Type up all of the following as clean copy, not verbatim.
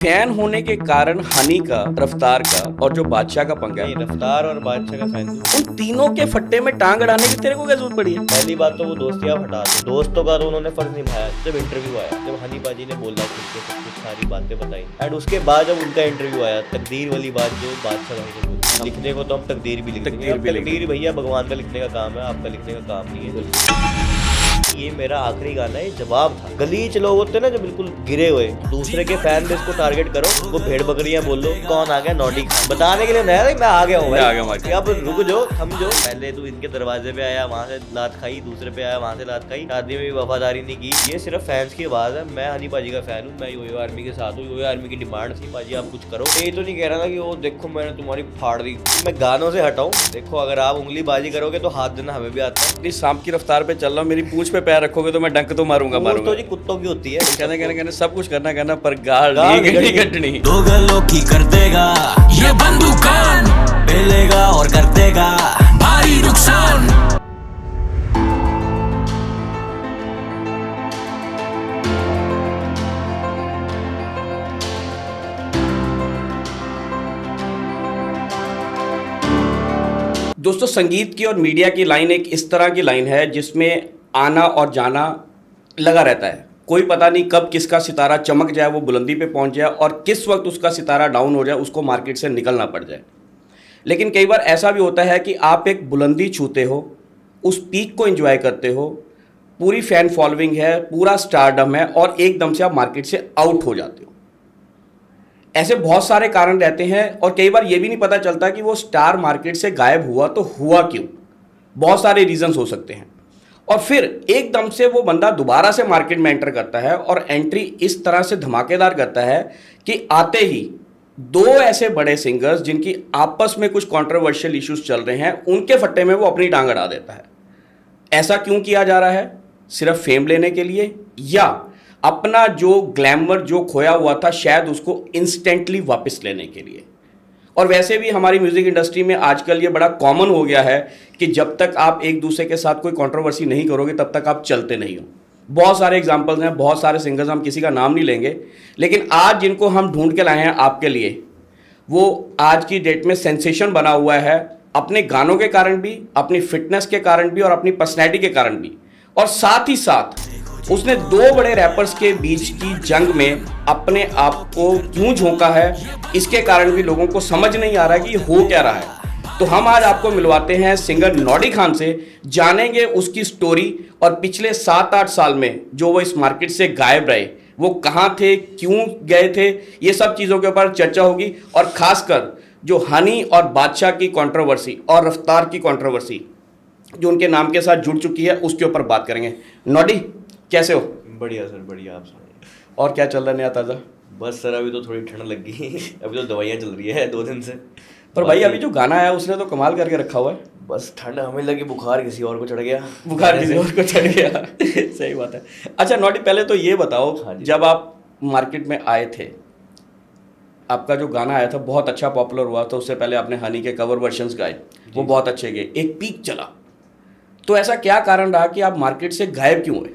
Fan होने के कारण हनी का, रफ्तार का और जो बादशाह का पंगा नहीं, है, रफ्तार और बादशाह का फैन हूँ। उन तीनों के फट्टे में टांग अड़ाने की तेरे को क्या जरूरत पड़ी है? पहली बात तो वो दोस्तियाँ हटा दो। दोस्तों का तो उन्होंने फर्ज निभाया। जब इंटरव्यू आया, जब हनी बाजी ने बोला खुद के सब कुछ सारी बातें बताई, एंड उसके बाद जब उनका इंटरव्यू आया, तकदीर वाली बात जो बादशाह भाई ने बोली, लिखने को तो हम तकदीर भी लिख देंगे। तकदीर अब भी लिख तकदीर भैया भगवान का लिखने का काम है, आपका लिखने का काम नहीं है। ये मेरा आखिरी गाना है, जवाब था। गलीच लोग होते हैं ना जो बिल्कुल गिरे हुए, दूसरे के फैन बेस को टारगेट करो, वो भेड़ बकरियां बोल लो कौन आ गया नॉटी खान बताने के लिए नया मैं आ गया हूँ मैं आ गया भाई। मार्केट। अब रुक जो, थम जो। पहले तू इनके दरवाजे पे आया, वहां से लात खाई, दूसरे पे आया, वहां से लात खाई, शादी में भी वफादारी नहीं की। ये सिर्फ फैंस की आवाज है। मैं हनी पाजी का फैन हूँ, मैं योयो आर्मी के साथ हूँ। योयो आर्मी की डिमांड थी पाजी आप कुछ करो। ये तो नहीं कह रहा था कि वो देखो मैंने तुम्हारी फाड़ दी। मैं गानों से हटाऊं, देखो अगर आप उंगली बाजी करोगे तो हाथ देना हमें भी आता है। इतनी सांप की रफ्तार पे चल रहा हूँ, मेरी पूंछ पे पैर रखोगे तो मैं डंक तो मारूंगा वो मारूंगा। तो जी कुत्तों की होती है। कहने सब कुछ करना पर गाल गाल नहीं नहीं कटनी। दो गलों की कर देगा ये बंदूकान, पेलेगा और कर देगा भारी नुकसान। दोस्तों, संगीत की और मीडिया की लाइन एक इस तरह की लाइन है जिसमें आना और जाना लगा रहता है। कोई पता नहीं कब किसका सितारा चमक जाए, वो बुलंदी पे पहुंच जाए, और किस वक्त उसका सितारा डाउन हो जाए, उसको मार्केट से निकलना पड़ जाए। लेकिन कई बार ऐसा भी होता है कि आप एक बुलंदी छूते हो, उस पीक को एंजॉय करते हो, पूरी फैन फॉलोइंग है, पूरा स्टारडम है, और एकदम से आप मार्केट से आउट हो जाते हो। ऐसे बहुत सारे कारण रहते हैं और कई बार ये भी नहीं पता चलता कि वो स्टार मार्केट से गायब हुआ तो हुआ क्यों। बहुत सारे रीजंस हो सकते हैं, और फिर एकदम से वो बंदा दोबारा से मार्केट में एंटर करता है, और एंट्री इस तरह से धमाकेदार करता है कि आते ही दो ऐसे बड़े सिंगर्स जिनकी आपस में कुछ कंट्रोवर्शियल इश्यूज चल रहे हैं, उनके फट्टे में वो अपनी टांग अड़ा देता है। ऐसा क्यों किया जा रहा है? सिर्फ फेम लेने के लिए, या अपना जो ग्लैमर जो खोया हुआ था शायद उसको इंस्टेंटली वापस लेने के लिए? और वैसे भी हमारी म्यूजिक इंडस्ट्री में आजकल ये बड़ा कॉमन हो गया है कि जब तक आप एक दूसरे के साथ कोई कंट्रोवर्सी नहीं करोगे तब तक आप चलते नहीं हो। बहुत सारे एग्जांपल्स हैं, बहुत सारे सिंगर्स, हम किसी का नाम नहीं लेंगे, लेकिन आज जिनको हम ढूंढ के लाए हैं आपके लिए, वो आज की डेट में सेंसेशन बना हुआ है, अपने गानों के कारण भी, अपनी फिटनेस के कारण भी, और अपनी पर्सनैलिटी के कारण भी। और साथ ही साथ उसने दो बड़े रैपर्स के बीच की जंग में अपने आप को क्यों झोंका है, इसके कारण भी लोगों को समझ नहीं आ रहा है कि ये हो क्या रहा है। तो हम आज आपको मिलवाते हैं सिंगर नॉडी खान से, जानेंगे उसकी स्टोरी, और पिछले 7-8 साल में जो वो इस मार्केट से गायब रहे, वो कहाँ थे, क्यों गए थे, ये सब चीज़ों के ऊपर चर्चा होगी। और खासकर जो हनी और बादशाह की कंट्रोवर्सी और रफ्तार की कंट्रोवर्सी जो उनके नाम के साथ जुड़ चुकी है, उसके ऊपर बात करेंगे। नॉडी, कैसे हो? बढ़िया सर, बढ़िया। आप सुनाइए। और क्या चल रहा है नया ताज़ा? बस सर, अभी तो थोड़ी ठंड लग गई। अभी तो दवाइयाँ चल रही है 2 दिन से। पर भाई अभी जो गाना आया उसने तो कमाल करके रखा हुआ है। बस ठंड हमें लगी, बुखार किसी और को चढ़ गया। बुखार किसी और को चढ़ गया। सही बात है। अच्छा नॉडी, पहले तो ये बताओ, हाँ जी। जब आप मार्केट में आए थे, आपका जो गाना आया था बहुत अच्छा पॉपुलर हुआ था, उससे पहले आपने हनी के कवर वर्जन्स गाए, वो बहुत अच्छे गए, एक पीक चला। तो ऐसा क्या कारण रहा कि आप मार्केट से गायब क्यों हुए?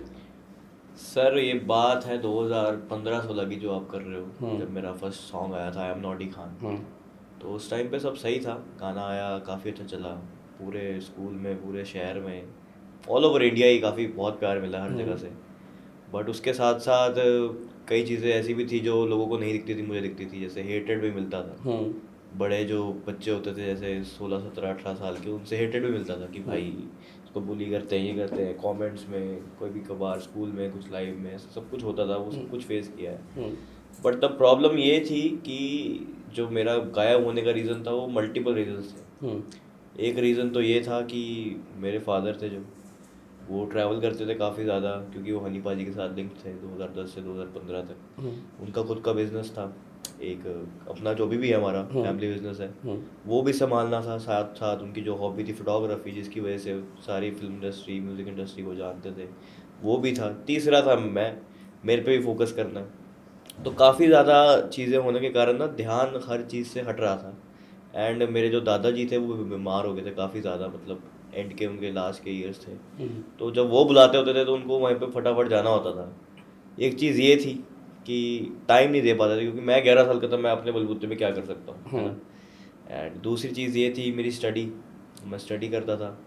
सर ये बात है 2015-16 की जो आप कर रहे हो, जब मेरा फर्स्ट सॉन्ग आया था आई एम नॉडी खान। तो उस टाइम पे सब सही था, गाना आया, काफ़ी अच्छा चला, पूरे स्कूल में, पूरे शहर में, ऑल ओवर इंडिया ही काफ़ी बहुत प्यार मिला हर जगह से। बट उसके साथ साथ कई चीज़ें ऐसी भी थी जो लोगों को नहीं दिखती थी, मुझे दिखती थी। जैसे हेटेड भी मिलता था। बड़े जो बच्चे होते थे जैसे 16, 17, 18 साल के, उनसे हेटेड भी मिलता था कि भाई इसको बुली करते हैं, ये करते हैं, कमेंट्स में, कोई भी कभार स्कूल में, कुछ लाइव में, सब कुछ होता था। वो सब कुछ फेस किया है। बट तब प्रॉब्लम ये थी कि जो मेरा गायब होने का रीज़न था वो मल्टीपल रीजंस थे। एक रीज़न तो ये था कि मेरे फादर थे जो, वो ट्रैवल करते थे काफ़ी ज़्यादा, क्योंकि वो हनी पाजी के साथ लिंक थे 2010 से 2015 तक। उनका खुद का बिजनेस था, एक अपना जो भी है हमारा फैमिली बिजनेस है, वो भी संभालना था। साथ साथ उनकी जो हॉबी थी फोटोग्राफी, जिसकी वजह से सारी फिल्म इंडस्ट्री, म्यूज़िक इंडस्ट्री को जानते थे, वो भी था। तीसरा था मैं, मेरे पे भी फोकस करना। तो काफ़ी ज़्यादा चीज़ें होने के कारण ना ध्यान हर चीज़ से हट रहा था। एंड मेरे जो दादाजी थे वो बीमार हो गए थे काफ़ी ज़्यादा, मतलब एंड के उनके लास्ट के ईयर्स थे। तो जब वो बुलाते होते थे तो उनको वहीं पे फटाफट जाना होता था। एक चीज़ ये थी। कि टाइम नहीं दे पाता था, क्योंकि मैं 11 साल का था, मैं अपने बलबूते पे क्या कर सकता हूँ, है ना। एंड दूसरी चीज़ ये थी मेरी स्टडी, मैं स्टडी करता था,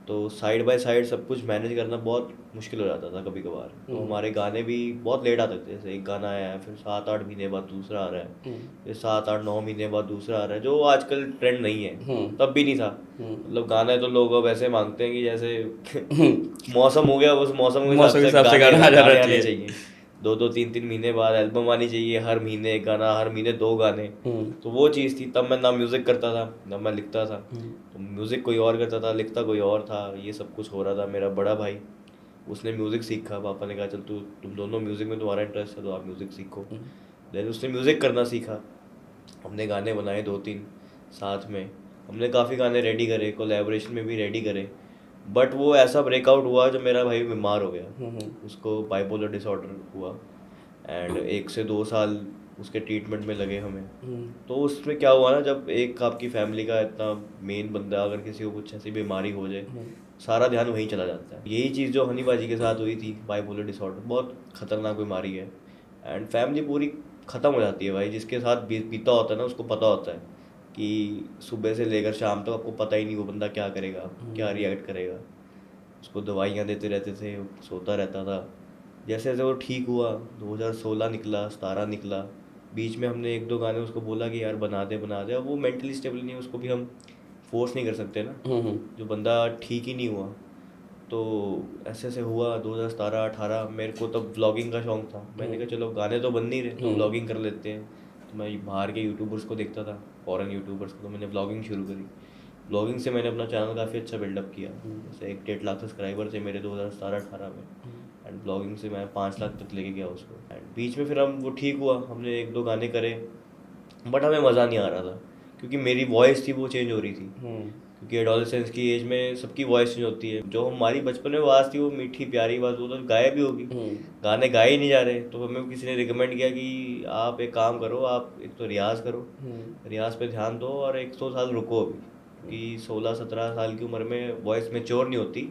तो साइड बाय साइड सब कुछ मैनेज करना बहुत मुश्किल हो जाता था कभी कभार। तो हमारे गाने भी बहुत लेट आते थे, जैसे एक गाना आया है, फिर 7-8 महीने बाद दूसरा आ रहा है, फिर 7-8-9 महीने बाद दूसरा आ रहा है, जो आजकल ट्रेंड नहीं है, तब भी नहीं था। मतलब गाना है तो लोग अब ऐसे मांगते हैं कि जैसे मौसम हो गया, उस मौसम के हिसाब से गाने आने चाहिए। 2-2 3-3 महीने बाद एल्बम आनी चाहिए, हर महीने एक गाना, हर महीने 2 गाने। तो वो चीज़ थी। तब मैं ना म्यूज़िक करता था ना मैं लिखता था, तो म्यूज़िक कोई और करता था, लिखता कोई और था, ये सब कुछ हो रहा था। मेरा बड़ा भाई, उसने म्यूज़िक सीखा, पापा ने कहा चल तुम दोनों म्यूज़िक में तुम्हारा इंटरेस्ट है तो आप म्यूज़िक सीखो। देन उसने म्यूज़िक करना सीखा, हमने गाने बनाए 2-3 साथ में, हमने काफ़ी गाने रेडी करे, कोलैबोरेशन में भी रेडी करे। बट वो ऐसा ब्रेकआउट हुआ जब मेरा भाई बीमार हो गया, उसको बाइपोलर डिसऑर्डर हुआ, एंड 1 से 2 साल उसके ट्रीटमेंट में लगे हमें। तो उसमें क्या हुआ ना, जब एक आपकी फैमिली का इतना मेन बंदा, अगर किसी को कुछ ऐसी बीमारी हो जाए, सारा ध्यान वहीं चला जाता है। यही चीज़ जो हनी बाजी के साथ हुई थी, बाइपोलर डिसऑर्डर बहुत खतरनाक बीमारी है, एंड फैमिली पूरी ख़त्म हो जाती है भाई। जिसके साथ बीता होता है ना, उसको पता होता है कि सुबह से लेकर शाम तक आपको पता ही नहीं वो बंदा क्या करेगा, क्या रिएक्ट करेगा। उसको दवाइयाँ देते रहते थे, सोता रहता था। जैसे जैसे वो ठीक हुआ, 2016 निकला, 17 निकला, बीच में हमने 1-2 गाने उसको बोला कि यार बना दे। अब वो मेंटली स्टेबल नहीं है, उसको भी हम फोर्स नहीं कर सकते ना, जो बंदा ठीक ही नहीं हुआ। तो ऐसे ऐसे हुआ 2017-18। मेरे को तब व्लॉगिंग का शौक था, मैंने कहा चलो गाने तो बन नहीं रहे तो व्लॉगिंग कर लेते हैं। तो मैं बाहर के यूट्यूबर्स को देखता था, फॉरेन यूट्यूबर्स को, तो मैंने व्लॉगिंग शुरू करी। व्लॉगिंग से मैंने अपना चैनल काफ़ी अच्छा बिल्डअप किया, जैसे 1-1.5 लाख सब्सक्राइबर थे मेरे 2017-18 में, एंड ब्लॉगिंग से मैं 5 लाख तक लेके गया उसको। एंड बीच में फिर हम वो ठीक हुआ, हमने 1-2 गाने करे, बट हमें मज़ा नहीं आ रहा था, क्योंकि मेरी वॉइस थी वो चेंज हो रही थी। क्योंकि एडोलेसेंस की एज में सबकी वॉइस चेंज होती है। जो हमारी बचपन में आवाज़ थी वो मीठी प्यारी आवाज़, वो तो गायब भी होगी, गाने गाए ही नहीं जा रहे। तो हमें किसी ने रिकमेंड किया कि आप एक काम करो, आप एक तो रियाज़ करो, रियाज़ पे ध्यान दो, और 1-2 साल रुको अभी, कि 16-17 साल की उम्र में वॉइस मैच्योर नहीं होती।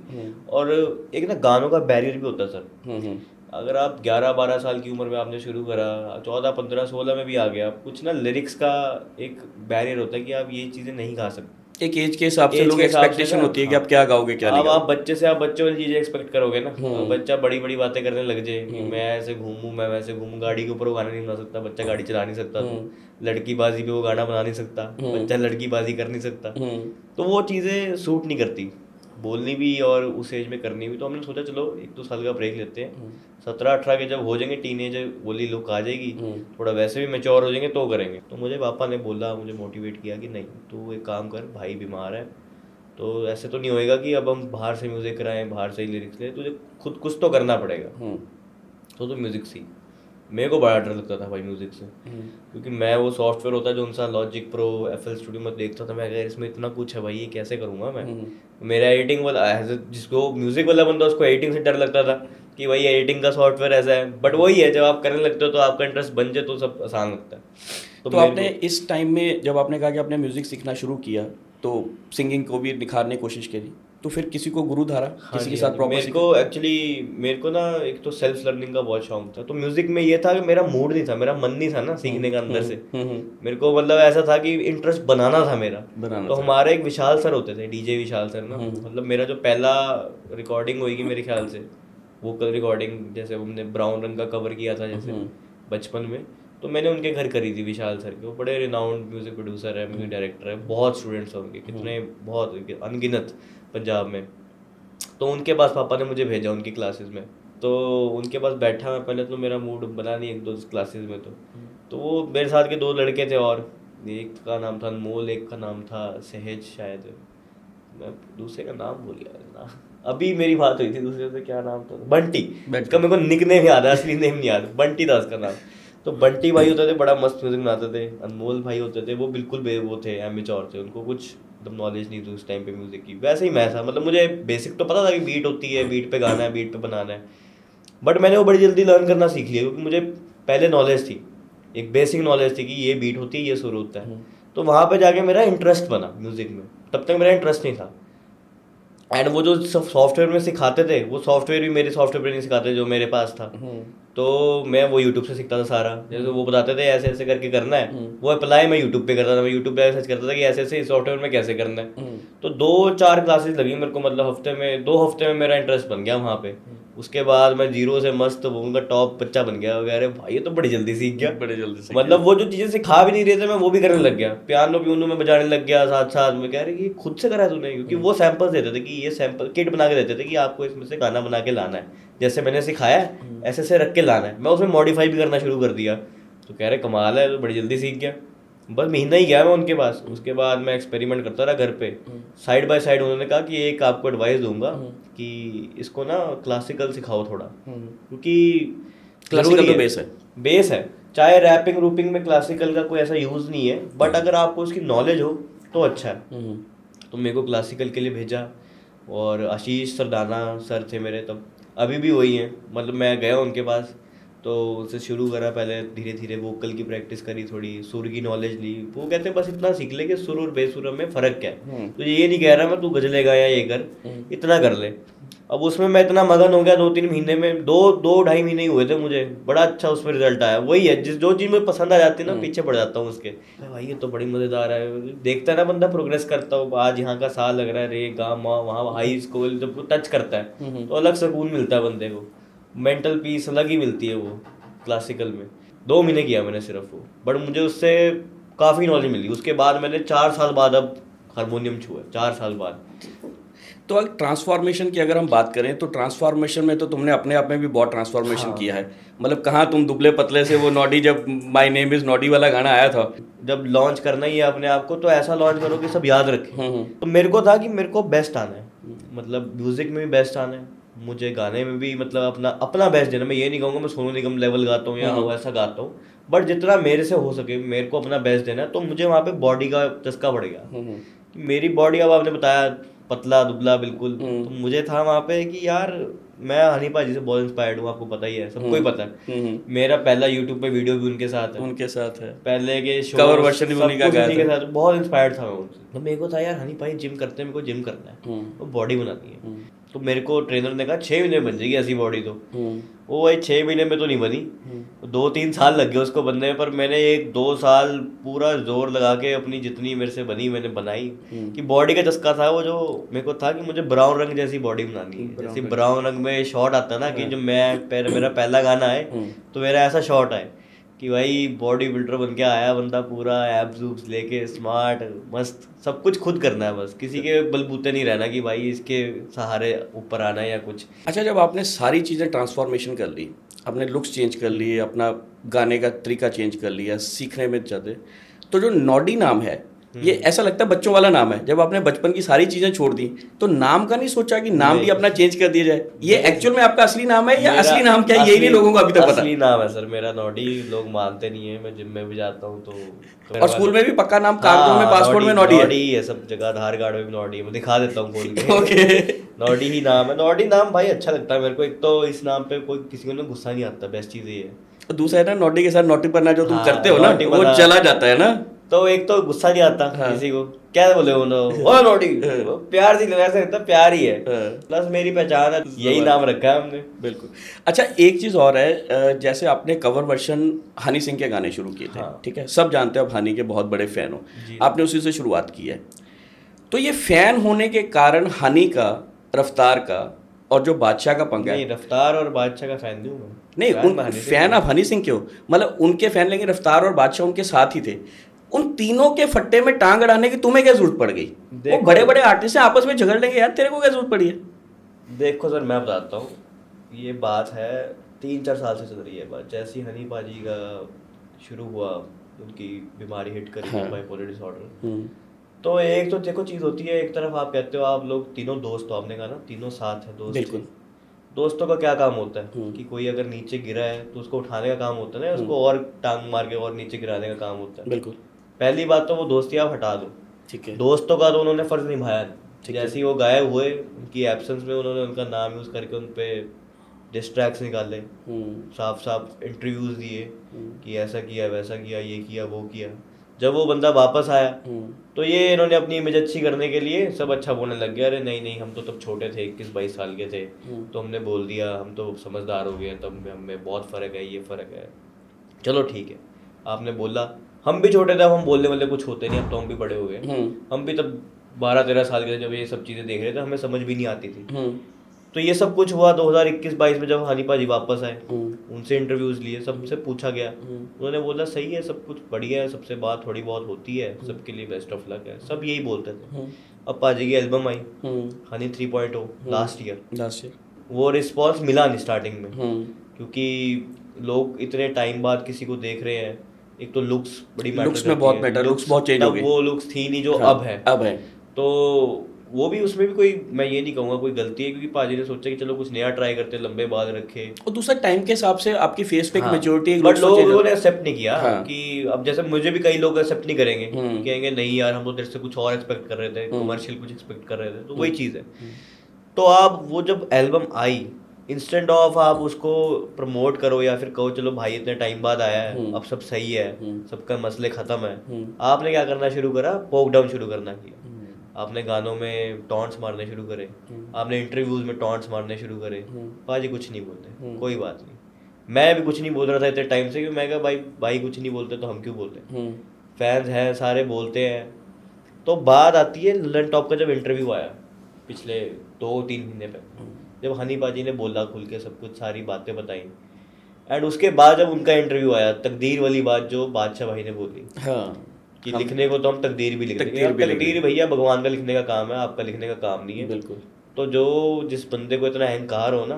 और एक ना गानों का बैरियर भी होता है सर। अगर आप 11-12 साल की उम्र में आपने शुरू करा, 14-15-16 में भी आ गया, कुछ ना लिरिक्स का एक बैरियर होता है कि आप ये चीज़ें नहीं गा सकते। एक एज के हिसाब से लोग एक्सपेक्टेशन होती है कि आप क्या गाओगे क्या नहीं। अब आप बच्चे से आप बच्चे वाली चीज़ें एक्सपेक्ट करोगे ना, बच्चा बड़ी बड़ी बातें करने लग जाए कि मैं ऐसे घूमूं, मैं वैसे घूमूं, गाड़ी के ऊपर वो गाना नहीं बना सकता, बच्चा गाड़ी चला नहीं सकता, तो लड़की बाजी पे वो गाना बना नहीं सकता, बच्चा लड़की बाजी कर नहीं सकता। तो वो चीज़ें सूट नहीं करती बोलनी भी और उस एज में करनी भी। तो हमने सोचा चलो 1-2 साल का ब्रेक लेते हैं, 17-18 के जब हो जाएंगे, टीनेजर बोली लुक आ जाएगी, थोड़ा वैसे भी मैच्योर हो जाएंगे तो करेंगे। तो मुझे पापा ने बोला, मुझे मोटिवेट किया कि नहीं तू एक काम कर, भाई बीमार है तो ऐसे तो नहीं होएगा कि अब हम बाहर से म्यूज़िक कराएं, बाहर से ही लिरिक्स लें, तुझे खुद कुछ तो करना पड़ेगा। तो म्यूज़िक सीख। मेरे को बड़ा डर लगता था भाई म्यूज़िक से, क्योंकि मैं वो सॉफ्टवेयर होता है जो उनसा लॉजिक प्रो, FL स्टूडियो में देखता था, मैं अगर इसमें इतना कुछ है भाई ये कैसे करूँगा मैं। मेरा एडिटिंग वाला, जिसको म्यूज़िक वाला बंदा उसको एडिटिंग से डर लगता था कि भाई एडिटिंग का सॉफ्टवेयर ऐसा है। बट वही है, जब आप करने लगते हो तो आपका इंटरेस्ट बन जाए तो सब आसान लगता है। तो आपने इस टाइम में जब आपने कहा कि आपने म्यूज़िक सीखना शुरू किया तो सिंगिंग को भी निखारने की कोशिश करी, तो फिर किसी को गुरु धारा, किसी के साथ प्रॉपर? मेरे को एक्चुअली मेरे को ना एक तो सेल्फ लर्निंग का बहुत शौक था। तो म्यूजिक में ये था कि मेरा मूड नहीं था, मेरा मन नहीं था ना सीखने का अंदर से। मेरे को मतलब ऐसा था कि इंटरेस्ट बनाना था मेरा। तो हमारे एक विशाल सर होते थे, DJ विशाल सर ना, मतलब मेरा जो पहला रिकॉर्डिंग होगी मेरे ख्याल से, वोकल रिकॉर्डिंग, जैसे हमने ब्राउन रंग का कवर किया था जैसे बचपन में, तो मैंने उनके घर करी थी विशाल सर के। वो बड़े रिनाउंड म्यूजिक प्रोड्यूसर है, म्यूजिक डायरेक्टर है, बहुत स्टूडेंट्स हैं उनके, कितने बहुत अनगिनत पंजाब में। तो उनके पास पापा ने मुझे भेजा उनकी क्लासेस में। तो उनके पास बैठा मैं, पहले तो मेरा मूड बना नहीं 1-2 क्लासेस में। तो वो मेरे साथ के 2 लड़के थे, और एक का नाम था अनमोल, एक का नाम था सहज, शायद मैं दूसरे का नाम भूल गया ना। अभी मेरी बात हुई थी दूसरे से, क्या नाम था, बंटी। इसका मेरे को निकनेम याद है, असली नेम नहीं याद, बंटी था उसका नाम। तो बंटी भाई होते थे, बड़ा मस्त म्यूजिक बनाते थे। अनमोल भाई होते थे, वो बिल्कुल वो थे एमेच्योर थे, उनको कुछ मतलब नॉलेज नहीं थी उस टाइम पे म्यूजिक की। वैसे ही मैं था, मतलब मुझे बेसिक तो पता था कि बीट होती है, बीट पे गाना है, बीट पे बनाना है, बट मैंने वो बड़ी जल्दी लर्न करना सीख लिया, क्योंकि मुझे पहले नॉलेज थी, एक बेसिक नॉलेज थी कि ये बीट होती है, ये सुर होता है। तो वहाँ पे जाके मेरा इंटरेस्ट बना म्यूजिक में, तब तक मेरा इंटरेस्ट नहीं था। एंड वो जो सॉफ्टवेयर में सिखाते थे, वो सॉफ्टवेयर भी मेरे सॉफ्टवेयर नहीं सिखाते जो मेरे पास था। तो मैं वो यूट्यूब से सीखता था सारा। जैसे वो बताते थे ऐसे ऐसे करके करना है, वो अप्लाई मैं यूट्यूब पे करता था। मैं यूट्यूब पे सर्च करता था कि ऐसे ऐसे इस सॉफ्टवेयर में कैसे करना है। तो 2-4 क्लासेस लगी मेरे को, मतलब हफ्ते में 2 हफ्ते में मेरा इंटरेस्ट बन गया वहाँ पे। उसके बाद मैं जीरो से मस्त वो उनका टॉप बच्चा बन गया वगैरह। भाई ये तो बड़ी जल्दी सीख गया, बड़े जल्दी सीख मतलब वो जो चीजें सिखा भी नहीं रहे थे मैं वो भी करने लग गया। पियानो पियानो में बजाने लग गया साथ साथ में। कह रहे कि खुद से करा है तूने, क्योंकि वो सैंपल्स देते थे कि ये सैंपल किट बना के देते थे कि आपको इसमें से गाना बना के लाना है, जैसे मैंने सिखाया है ऐसे ऐसे रख के लाना है। मैं उसमें मॉडिफाई भी करना शुरू कर दिया। तो कह रहे कमाल है, तो बड़ी जल्दी सीख गया। बस महीना ही गया मैं उनके पास। उसके बाद मैं एक्सपेरिमेंट करता रहा घर पे, साइड बाय साइड। उन्होंने कहा कि एक आपको एडवाइस दूंगा कि इसको ना क्लासिकल सिखाओ थोड़ा, क्योंकि क्लासिकल जरूरी तो बेस है। बेस है। चाहे रैपिंग रूपिंग में क्लासिकल का कोई ऐसा यूज नहीं है, बट अगर आपको उसकी नॉलेज हो तो अच्छा है। तो मेरे को क्लासिकल के लिए भेजा, और आशीष सरदाना सर थे मेरे तब, अभी भी वही हैं। मतलब मैं गया उनके पास तो उनसे शुरू करा, पहले धीरे धीरे वोकल की प्रैक्टिस करी, थोड़ी सुर की नॉलेज ली। वो कहते हैं बस इतना सीख ले कि सुर और बेसुर में फ़र्क क्या है। तो ये नहीं कह रहा मैं तू गजले गा या ये कर, इतना कर ले। अब उसमें मैं इतना मगन हो गया 2-3 महीने में, 2-2.5 महीने ही हुए थे मुझे, बड़ा अच्छा उसमें रिजल्ट आया। वही है जो चीज़ मुझे पसंद आ जाती है ना, पीछे पड़ जाता हूँ उसके। भाई ये तो बड़ी मज़ेदार है। देखता है ना बंदा प्रोग्रेस करता हो, आज यहाँ का सा लग रहा है, रे गा मा, वहाँ हाई स्कूल जब वो टच करता है तो अलग सुकून मिलता है बंदे को, मेंटल पीस अलग ही मिलती है वो क्लासिकल में। 2 महीने किया मैंने सिर्फ वो, बट मुझे उससे काफ़ी नॉलेज मिली। उसके बाद मैंने 4 साल बाद अब हारमोनियम छुआ, 4 साल बाद। तो अगर ट्रांसफॉर्मेशन की अगर हम बात करें तो ट्रांसफॉर्मेशन में तो तुमने अपने आप में भी बहुत ट्रांसफॉर्मेशन किया है। मतलब कहाँ तुम दुबले पतले से वो नॉडी, जब माय नेम इज नॉडी वाला गाना आया था, जब लॉन्च करना ही है अपने आप को तो ऐसा लॉन्च करो कि सब याद रखें। तो मेरे को था कि मेरे को बेस्ट आना है, मतलब म्यूजिक में भी बेस्ट आना है, मुझे गाने में भी मतलब अपना अपना बेस्ट देना। मैं ये नहीं कहूँगा मैं सोनू निगम लेवल गाता हूँ या वैसा गाता हूँ, बट जितना मेरे से हो सके मेरे को अपना बेस्ट देना है। तो मुझे वहाँ पे बॉडी का चस्का पड़ गया। मेरी बॉडी, अब आपने बताया पतला दुबला बिल्कुल, तो मुझे था वहाँ पे कि यार मैं हनी पाजी से बहुत इंस्पायर्ड हूँ। आपको पता ही है, सबको ही पता है। मेरा पहला यूट्यूब पे वीडियो भी उनके साथ है, उनके साथ है। पहले के शो कवर वर्जन भी उन्हीं का गाया के था। साथ बहुत इंस्पायर्ड था मैं उनसे। तो मेरे को था यार हनी भाई जिम करते हैं, मेरे को जिम करना है, वो बॉडी बनानी है। तो मेरे को ट्रेनर ने कहा 6 महीने में बन जाएगी ऐसी बॉडी। तो वो भाई 6 महीने में तो नहीं बनी, 2-3 साल लग गए उसको बनने में। पर मैंने 1-2 साल पूरा जोर लगा के अपनी जितनी मेरे से बनी मैंने बनाई। कि बॉडी का चस्का था वो, जो मेरे को था कि मुझे ब्राउन रंग जैसी बॉडी बनानी है। जैसे ब्राउन रंग में शॉट आता है ना कि जो मेरा पहला गाना है तो मेरा ऐसा शॉट है कि भाई बॉडी बिल्डर बन के आया बंदा, पूरा एब्स उब्स लेके स्मार्ट मस्त, सब कुछ खुद करना है, बस किसी के बलबूते नहीं रहना कि भाई इसके सहारे ऊपर आना है या कुछ। अच्छा, जब आपने सारी चीज़ें ट्रांसफॉर्मेशन कर ली, अपने लुक्स चेंज कर लिए, अपना गाने का तरीका चेंज कर लिया, सीखने में ज़्यादा, तो जो नॉडी नाम है ये ऐसा लगता है बच्चों वाला नाम है। जब आपने बचपन की सारी चीज़ें छोड़ दी तो नाम का नहीं सोचा कि नाम भी अपना चेंज कर दिया जाए? ये एक्चुअल में आपका असली नाम है या असली नाम क्या है, यही नहीं लोगों को अभी तक पता? असली नाम है सर मेरा नॉडी, लोग मानते नहीं है। मैं जिम में भी जाता हूँ तो और स्कूल में भी पक्का नाम, कागजों में, पासपोर्ट में नॉडी है, सब जगह आधार कार्ड में भी नॉडी है। मैं दिखा देता हूँ खोल के। ओके, नॉडी ही नाम है। नॉडी नाम भाई अच्छा लगता है मेरे को। एक तो इस नाम पे कोई किसी को ना गुस्सा नहीं आता, बेस्ट चीज़ ये है। दूसरा है ना, नॉडी के साथ नोटी पन्ना जो तुम हाँ, करते हो ना, नोटी वो पन्ना। चला जाता है ना। तो एक तो गुस्सा नहीं आता किसी को, क्या बोले वो नॉडी, प्यार से ऐसा लगता है प्यार ही है। प्लस मेरी पहचान है, यही नाम रखा है हमने। बिल्कुल। अच्छा, एक चीज़ और है, जैसे आपने कवर वर्जन हनी सिंह के गाने शुरू किए थे, ठीक है, सब जानते हो आप हनी के बहुत बड़े फ़ैन हो, आपने उसी से शुरुआत की है। तो ये फ़ैन होने के कारण हनी का, रफ्तार का और जो बादशाह का पंगा है, नहीं रफ्तार और बादशाह का फैन नहीं हूँ नहीं, उन फैन आप हनी सिंह के हो, मतलब उनके फैन, लेकिन रफ्तार और बादशाह उनके साथ ही थे। उन तीनों के फट्टे में टांग अड़ाने की तुम्हें क्या जरूरत पड़ गई? वो बड़े बड़े आर्टिस्ट हैं, आपस में झगड़ लेंगे यार, तेरे को क्या जरूरत पड़ी है? देखो सर मैं बताता हूँ, ये बात है 3-4 साल से चल रही है बात। जैसे ही हनी पाजी का शुरू हुआ, उनकी बीमारी हिट करी, बाइपोलर डिसऑर्डर, तो एक तो देखो चीज़ होती है, एक तरफ आप कहते हो आप लोग तीनों दोस्त हो, आपने कहा ना तीनों साथ हैं दोस्त। बिल्कुल। दोस्तों का क्या काम होता है कि कोई अगर नीचे गिरा है तो उसको उठाने का काम होता है ना, उसको और टांग मार के और नीचे गिराने का काम होता है। बिल्कुल। पहली बात तो वो दोस्ती आप हटा दो, ठीक है। दोस्तों का तो उन्होंने फर्ज निभाया, जैसे ही वो गायब हुए उनकी एब्सेंस में उन्होंने उनका नाम यूज़ करके उन पे डिस्ट्रैक्ट्स निकाले, साफ साफ इंटरव्यूज़ दिए कि ऐसा किया वैसा किया, ये किया वो किया। जब वो बंदा वापस आया तो ये इन्होंने अपनी इमेज अच्छी करने के लिए सब अच्छा बोलने लग गया, अरे नहीं नहीं हम तो तब छोटे थे 21-22 साल के थे तो हमने बोल दिया, हम तो समझदार हो गए, तब हमें बहुत फ़र्क है, ये फ़र्क है। चलो ठीक है, आपने बोला, हम भी छोटे थे, अब हम बोलने वाले कुछ होते नहीं, अब तो हम भी बड़े हो गए। हम भी तब 12-13 साल के थे जब ये सब चीज़ें देख रहे थे, हमें समझ भी नहीं आती थी। तो ये सब कुछ हुआ 2021-22 में जब हनी पाजी वापस आए, उनसे इंटरव्यूज़ लिए, सबसे पूछा गया, उन्होंने बोला सही है, सब कुछ बढ़िया है, सबसे बात थोड़ी बहुत होती है, सबके लिए बेस्ट ऑफ लक है, सब यही बोलते थे। अब पाजी की एल्बम आई हनी 3.0 लास्ट ईयर, वो रिस्पॉन्स मिला नहीं स्टार्टिंग में, क्योंकि लोग इतने टाइम बाद किसी को देख रहे हैं, एक तो लुक्स बड़ी मैटर लुक्स में बहुत मैटर, लुक्स बहुत चेंज हो गई, वो लुक्स थी नहीं जो अब है। तो वो भी, उसमें भी कोई, मैं ये नहीं कहूँगा कोई गलती है, क्योंकि पाजी ने सोचा कि चलो कुछ नया ट्राई करते, लंबे बाल रखे, और दूसरा टाइम के हिसाब से आपकी फेस पे एक मैच्योरिटी है, बट लोगों ने एक्सेप्ट नहीं किया। कि अब जैसे मुझे भी कई लोग एक्सेप्ट नहीं करेंगे, कहेंगे नहीं यार हम तो तेरे से कुछ और एक्सपेक्ट कर रहे थे, कमर्शियल कुछ एक्सपेक्ट कर रहे थे, तो वही चीज़ है। तो आप वो जब एल्बम आई, इंस्टेंट ऑफ आप उसको प्रमोट करो या फिर कहो चलो भाई इतने टाइम बाद आया है, अब सब सही है, सबका मसले ख़त्म है, आपने क्या करना शुरू करा, पोक डाउन शुरू करना किया। आपने गानों में टॉन्ट्स मारने शुरू करे, आपने इंटरव्यूज में टॉन्ट्स मारने शुरू करे। पाजी कुछ नहीं बोलते, कोई बात नहीं, मैं भी कुछ नहीं बोल रहा था इतने टाइम से, क्योंकि मैं कहा भाई कुछ नहीं बोलते तो हम क्यों बोलते, फैंस हैं सारे बोलते हैं। तो बात आती है ललन टॉप का जब इंटरव्यू आया पिछले 2-3 महीने पे, जब हनी पाजी ने बोला खुल के सब कुछ, सारी बातें बताई, एंड उसके बाद जब उनका इंटरव्यू आया, तकदीर वाली बात जो बादशाह भाई ने बोली, कि लिखने को तो हम तकदीर भी लिख देंगे, तकदीर भैया भगवान का लिखने का काम है, आपका लिखने का काम नहीं है। बिल्कुल। तो जो जिस बंदे को इतना अहंकार हो ना,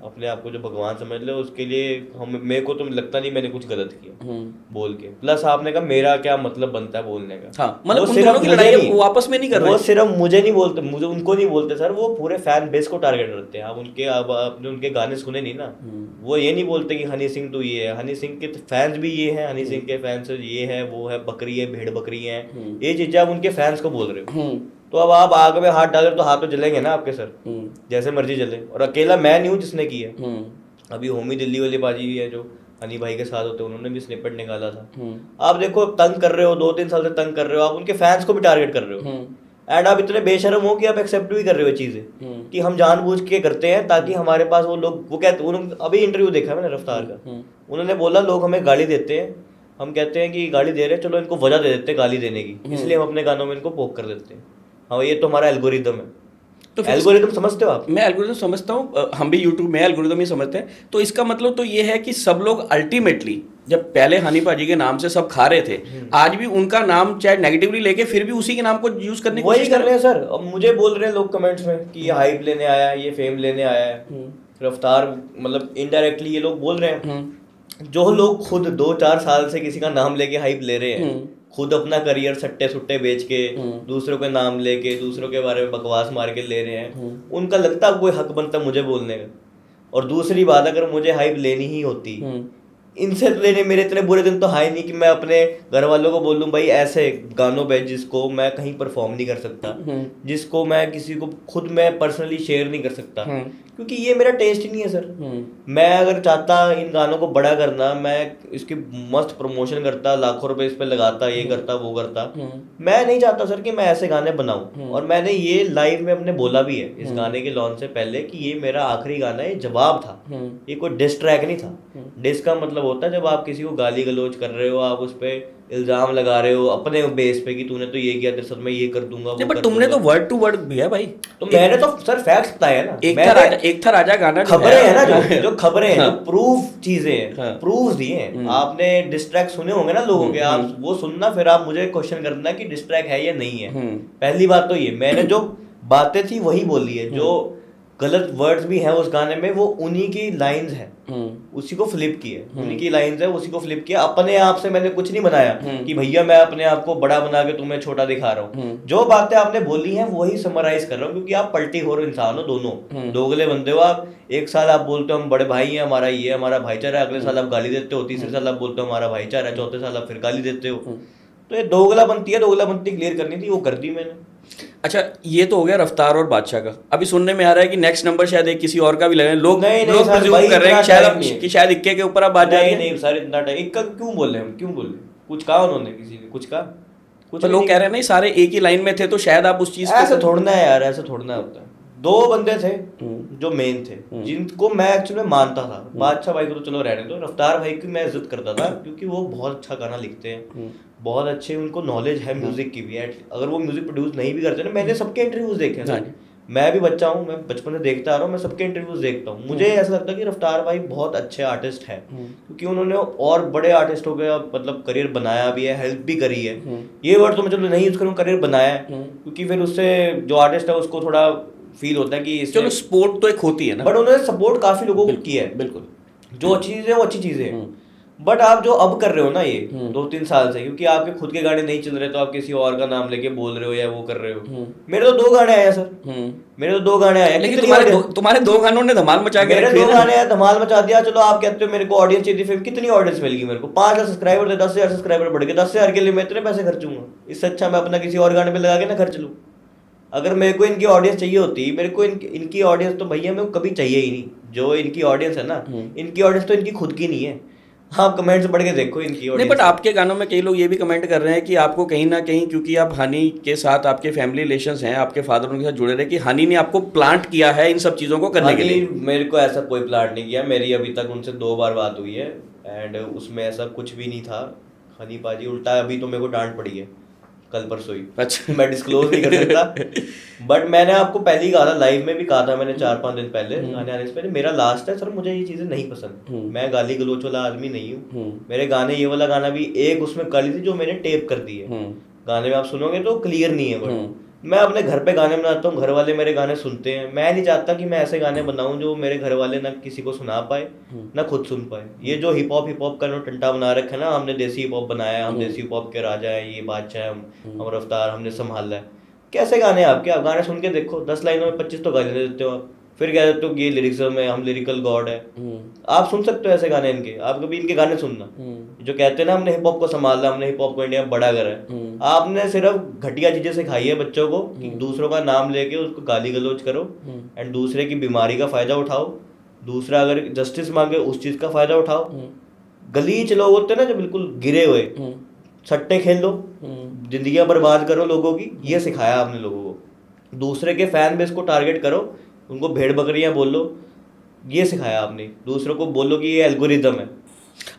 अपने आप को जो भगवान समझ ले, उसके लिए मेरे को तो लगता नहीं मैंने कुछ गलत किया बोल के। प्लस आपने कहा मेरा क्या मतलब बनता है बोलने का, हाँ, मतलब उन दोनों की लड़ाई वो आपस में नहीं कर रहे, वो सिर्फ मुझे नहीं बोलते, मुझे उनको नहीं बोलते सर, वो पूरे फैन बेस को टारगेट करते हैं। आप आपने उनके गाने सुने नहीं ना, वो ये नहीं बोलते कि हनी सिंह तो ये है, हनी सिंह के फैंस भी ये हैं, हनी सिंह के फैंस ये है, वो है, बकरी है, भेड़ बकरी है, ये चीजें आप उनके फैंस को बोल रहे हो। तो अब आप आग में हाथ डाले तो हाथ तो जलेंगे ना आपके सर, जैसे मर्जी जले। और अकेला मैं नहीं हूँ जिसने की है, अभी होमी दिल्ली वाले बाजी भी है जो हनी भाई के साथ होते हैं, उन्होंने भी स्निपेट निकाला था। आप देखो तंग कर रहे हो, 2-3 साल से तंग कर रहे हो, आप उनके फैंस को भी टारगेट कर रहे हो, एंड आप इतने बेशर्म हो कि आप एक्सेप्ट भी कर रहे हो चीजें कि हम जानबूझ के करते हैं ताकि हमारे पास वो लोग, वो कहते, उन्होंने अभी इंटरव्यू देखा मैंने रफ्तार का, उन्होंने बोला लोग हमें गाली देते हैं, हम कहते हैं कि गाली दे रहे हैं, चलो इनको वजह दे देते हैं गाली देने की, इसलिए हम अपने गानों में इनको पोक कर देते हैं। हाँ, ये तो हमारा एल्गोरिदम है। तो एल्गोरिदम समझते हो आप? मैं एल्गोरिदम समझता हूँ, हम भी यूट्यूब में एल्गोरिदम ही समझते हैं। तो इसका मतलब तो ये है कि सब लोग अल्टीमेटली, जब पहले हनी पाजी के नाम से सब खा रहे थे, आज भी उनका नाम चाहे नेगेटिवली लेके फिर भी उसी के नाम को यूज करने की कोशिश कर रहे हैं सर। अब मुझे बोल रहे हैं लोग कमेंट्स में कि ये हाइप लेने आया है, ये फेम लेने आया है, रफ्तार, मतलब इनडायरेक्टली ये लोग बोल रहे हैं। जो लोग खुद 2-4 साल से किसी का नाम लेके हाइप ले रहे हैं, खुद अपना करियर सट्टे सुट्टे बेच के, दूसरों के नाम लेके, दूसरों के बारे में बकवास मार के ले रहे हैं, उनका लगता है कोई हक बनता मुझे बोलने का। और दूसरी बात, अगर मुझे हाइप लेनी ही होती, इनसे लेने मेरे इतने बुरे दिन तो हाई नहीं कि मैं अपने घर वालों को बोल दूं भाई ऐसे गानों पे जिसको मैं कहीं परफॉर्म नहीं कर सकता, जिसको मैं किसी को खुद मैं पर्सनली शेयर नहीं कर सकता, क्योंकि ये मेरा टेस्ट ही नहीं है सर। मैं अगर चाहता इन गानों को बड़ा करना, मैं इसकी मस्त प्रमोशन करता, लाखों रुपए इस पे लगाता, ये करता वो करता, मैं नहीं चाहता सर कि मैं ऐसे गाने बनाऊं। और मैंने ये लाइव में अपने बोला भी है इस गाने के लॉन्च से पहले कि ये मेरा आखिरी गाना है, जवाब था, ये कोई डिस ट्रैक नहीं था। डिस का मतलब होता है जब आप किसी को गाली गलौज कर रहे हो, आप उस पर इल्जाम लगा रहे हो अपने बेस पे कि तूने तो ये किया, तेरे साथ मैं ये कर दूंगा, वो पर तुमने तो वर्ड टू वर्ड भी है भाई, तो मैंने तो सर फैक्ट्स बताया ना। एक था राजा गाना, खबरें है ना, जो खबरें हैं, जो प्रूफ चीजें हैं, प्रूफ दिए हैं। आपने डिस्ट्रैक्ट सुने होंगे ना लोगों के, आप वो सुनना, फिर आप मुझे क्वेश्चन करना कि डिस्ट्रैक्ट है या नहीं है। पहली बात तो ये, मैंने जो बातें थी वही बोली है, जो गलत वर्ड्स भी हैं उस गाने में वो उन्हीं की लाइंस हैं, उसी को फ्लिप किए, उन्हीं की लाइंस है, उसी को फ्लिप किया। अपने आप से मैंने कुछ नहीं बनाया कि भैया मैं अपने आप को बड़ा बना के तुम्हें छोटा दिखा रहा हूँ। जो बातें आपने बोली हैं वही समराइज कर रहा हूँ, क्योंकि आप पलटी हो इंसान हो, दोनों दोगले बंदे हो आप। एक साल आप बोलते हो हम बड़े भाई हैं, हमारा ये हमारा भाईचारा है, अगले साल आप गाली देते हो, तीसरे साल आप बोलते हो हमारा भाईचारा है, चौथे साल आप फिर गाली देते हो। तो ये दोगलापंती है, दोगलापंती क्लियर करनी थी, वो कर दी मैंने। अच्छा, ये तो हो गया रफ्तार और बादशाह का। अभी सुनने में आ रहा है कि नेक्स्ट नंबर शायद एक किसी और का भी लगे, लोग प्रिज्यूम कर रहे हैं कि शायद इक्के के ऊपर आप बात जाएगी। नहीं सर, इतना टाइम इक्का क्यों बोल रहे हैं हम, क्यों बोल रहे हैं? कुछ कहा उन्होंने, किसी ने कुछ कहा? कुछ तो भी लोग नहीं कह रहे हैं नहीं सारे एक ही लाइन में थे तो शायद आप उस चीज कहा। ऐसा थोड़ना है यार, ऐसा थोड़ना होता है। 2 बंदे थे जो मेन थे, जिनको मैं एक्चुअली मानता था। बादशाह भाई को तो चलो रहने दो, रफ्तार भाई की मैं इज्जत करता था क्योंकि वो बहुत अच्छा गाना लिखते हैं, बहुत अच्छे उनको नॉलेज है म्यूजिक की भी। अगर वो म्यूजिक प्रोड्यूस नहीं भी करते ना, मैंने सबके इंटरव्यूज देखे हैं। मैं भी बच्चा हूँ, मैं बचपन से देखता आ रहा हूँ, मैं सबके इंटरव्यूज देखता हूँ। मुझे ऐसा लगता है कि रफ्तार भाई बहुत अच्छे आर्टिस्ट हैं, क्योंकि उन्होंने और बड़े आर्टिस्टों का मतलब करियर बनाया भी है, हेल्प भी करी है। ये वर्ड तो मैं चलो नहीं यूज करूँ, करियर बनाया है, क्योंकि फिर उससे जो आर्टिस्ट है उसको थोड़ा फील होता है कि चलो सपोर्ट तो एक होती है ना, बट उन्होंने सपोर्ट काफी लोगों को किया है। बिल्कुल, जो अच्छी चीजें हैं वो अच्छी चीजें हैं। बट आप जो अब कर रहे हो ना ये 2-3 साल से, क्योंकि आपके खुद के गाने नहीं चल रहे तो आप किसी और का नाम लेके बोल रहे हो या वो कर रहे हो। मेरे तो 2 गाने आए हैं सर, मेरे तो 2 गाने आए हैं। लेकिन तुम्हारे 2 गानों ने धमाल मचा के मेरे रखी है 2 ना। गाने हैं, धमाल मचा दिया। चलो आप कहते हो मेरे को ऑडियंस चाहिए थी, फिर कितनी ऑडियंस मिल गई मेरे को? 5,000 सब्सक्राइबर थे, 10,000 सब्सक्राइबर बढ़ गए। 10,000 के लिए मैं इतने पैसे खर्चूंगा, इससे अच्छा मैं अपना किसी और गाने पे लगा के ना खर्च लूं। अगर मेरे को इनकी ऑडियंस चाहिए होती, मेरे को इनकी ऑडियंस तो भैया मेरे को कभी चाहिए ही नहीं। जो इनकी ऑडियंस है ना, इनकी ऑडियंस तो इनकी खुद की नहीं है। आप कमेंट्स पढ़ के देखो इनकी नहीं, बट आपके गानों में कई लोग ये भी कमेंट कर रहे हैं कि आपको कहीं ना कहीं, क्योंकि आप हनी के साथ आपके फैमिली रिलेशंस हैं, आपके फादर उनके साथ जुड़े रहे, कि हनी ने आपको प्लांट किया है इन सब चीज़ों को करने के लिए। मेरे को ऐसा कोई प्लान नहीं किया। मेरी अभी तक उनसे 2 बार बात हुई है एंड उसमें ऐसा कुछ भी नहीं था। हनी पाजी उल्टा अभी तो मेरे को डांट पड़ी है, कल परसों ही। अच्छा, मैं डिस्क्लोज नहीं कर सकता, बट मैंने आपको पहले ही कहा था, लाइव में भी कहा था मैंने 4-5 दिन पहले गाने आने से पहले, मेरा लास्ट है सर, मुझे ये चीजें नहीं पसंद। मैं गाली गलोच वाला आदमी नहीं हूँ। मेरे गाने, ये वाला गाना भी एक उसमें कर ली थी जो मैंने टेप कर दी है। गाने में आप सुनोगे तो क्लियर नहीं है, बट मैं अपने घर पे गाने बनाता हूँ, घर वाले मेरे गाने सुनते हैं। मैं नहीं चाहता कि मैं ऐसे गाने बनाऊं जो मेरे घर वाले ना किसी को सुना पाए ना खुद सुन पाए। ये जो हिप हॉप का टंटा बना रखा है ना, हमने देसी हिप हॉप बनाया, हम देसी हिप हॉप के राजा हैं, ये बादशाह है, हम रफ्तार हमने संभाला है। कैसे गाने आपके? आप गाने सुन के देखो, 10 लाइनों में 25 तो गाली दे देते हो आप, फिर कह देते हो कि ये लिरिक्सम है, हम लिरिकल गॉड है। आप सुन सकते हो ऐसे गाने इनके? आप कभी इनके गाने सुनना, जो कहते हैं ना हमने हिप हॉप को संभाला, हमने हिप हॉप को इंडिया में बड़ा करा है। आपने सिर्फ घटिया चीजें सिखाई है बच्चों को कि दूसरों का नाम लेके उसको गाली गलौज करो एंड दूसरे की बीमारी का फायदा उठाओ। दूसरा अगर जस्टिस मांगे उस चीज का फायदा उठाओ। गलीच लोग होते हैं ना जो बिल्कुल गिरे हुए, सट्टे खेल लो, जिंदगियां बर्बाद करो लोगों की, ये सिखाया आपने लोगों को। दूसरे के फैन बेस को टारगेट करो, उनको भेड़ बकरियां बोलो, ये सिखाया आपने। दूसरों को बोलो कि ये एल्गोरिदम है।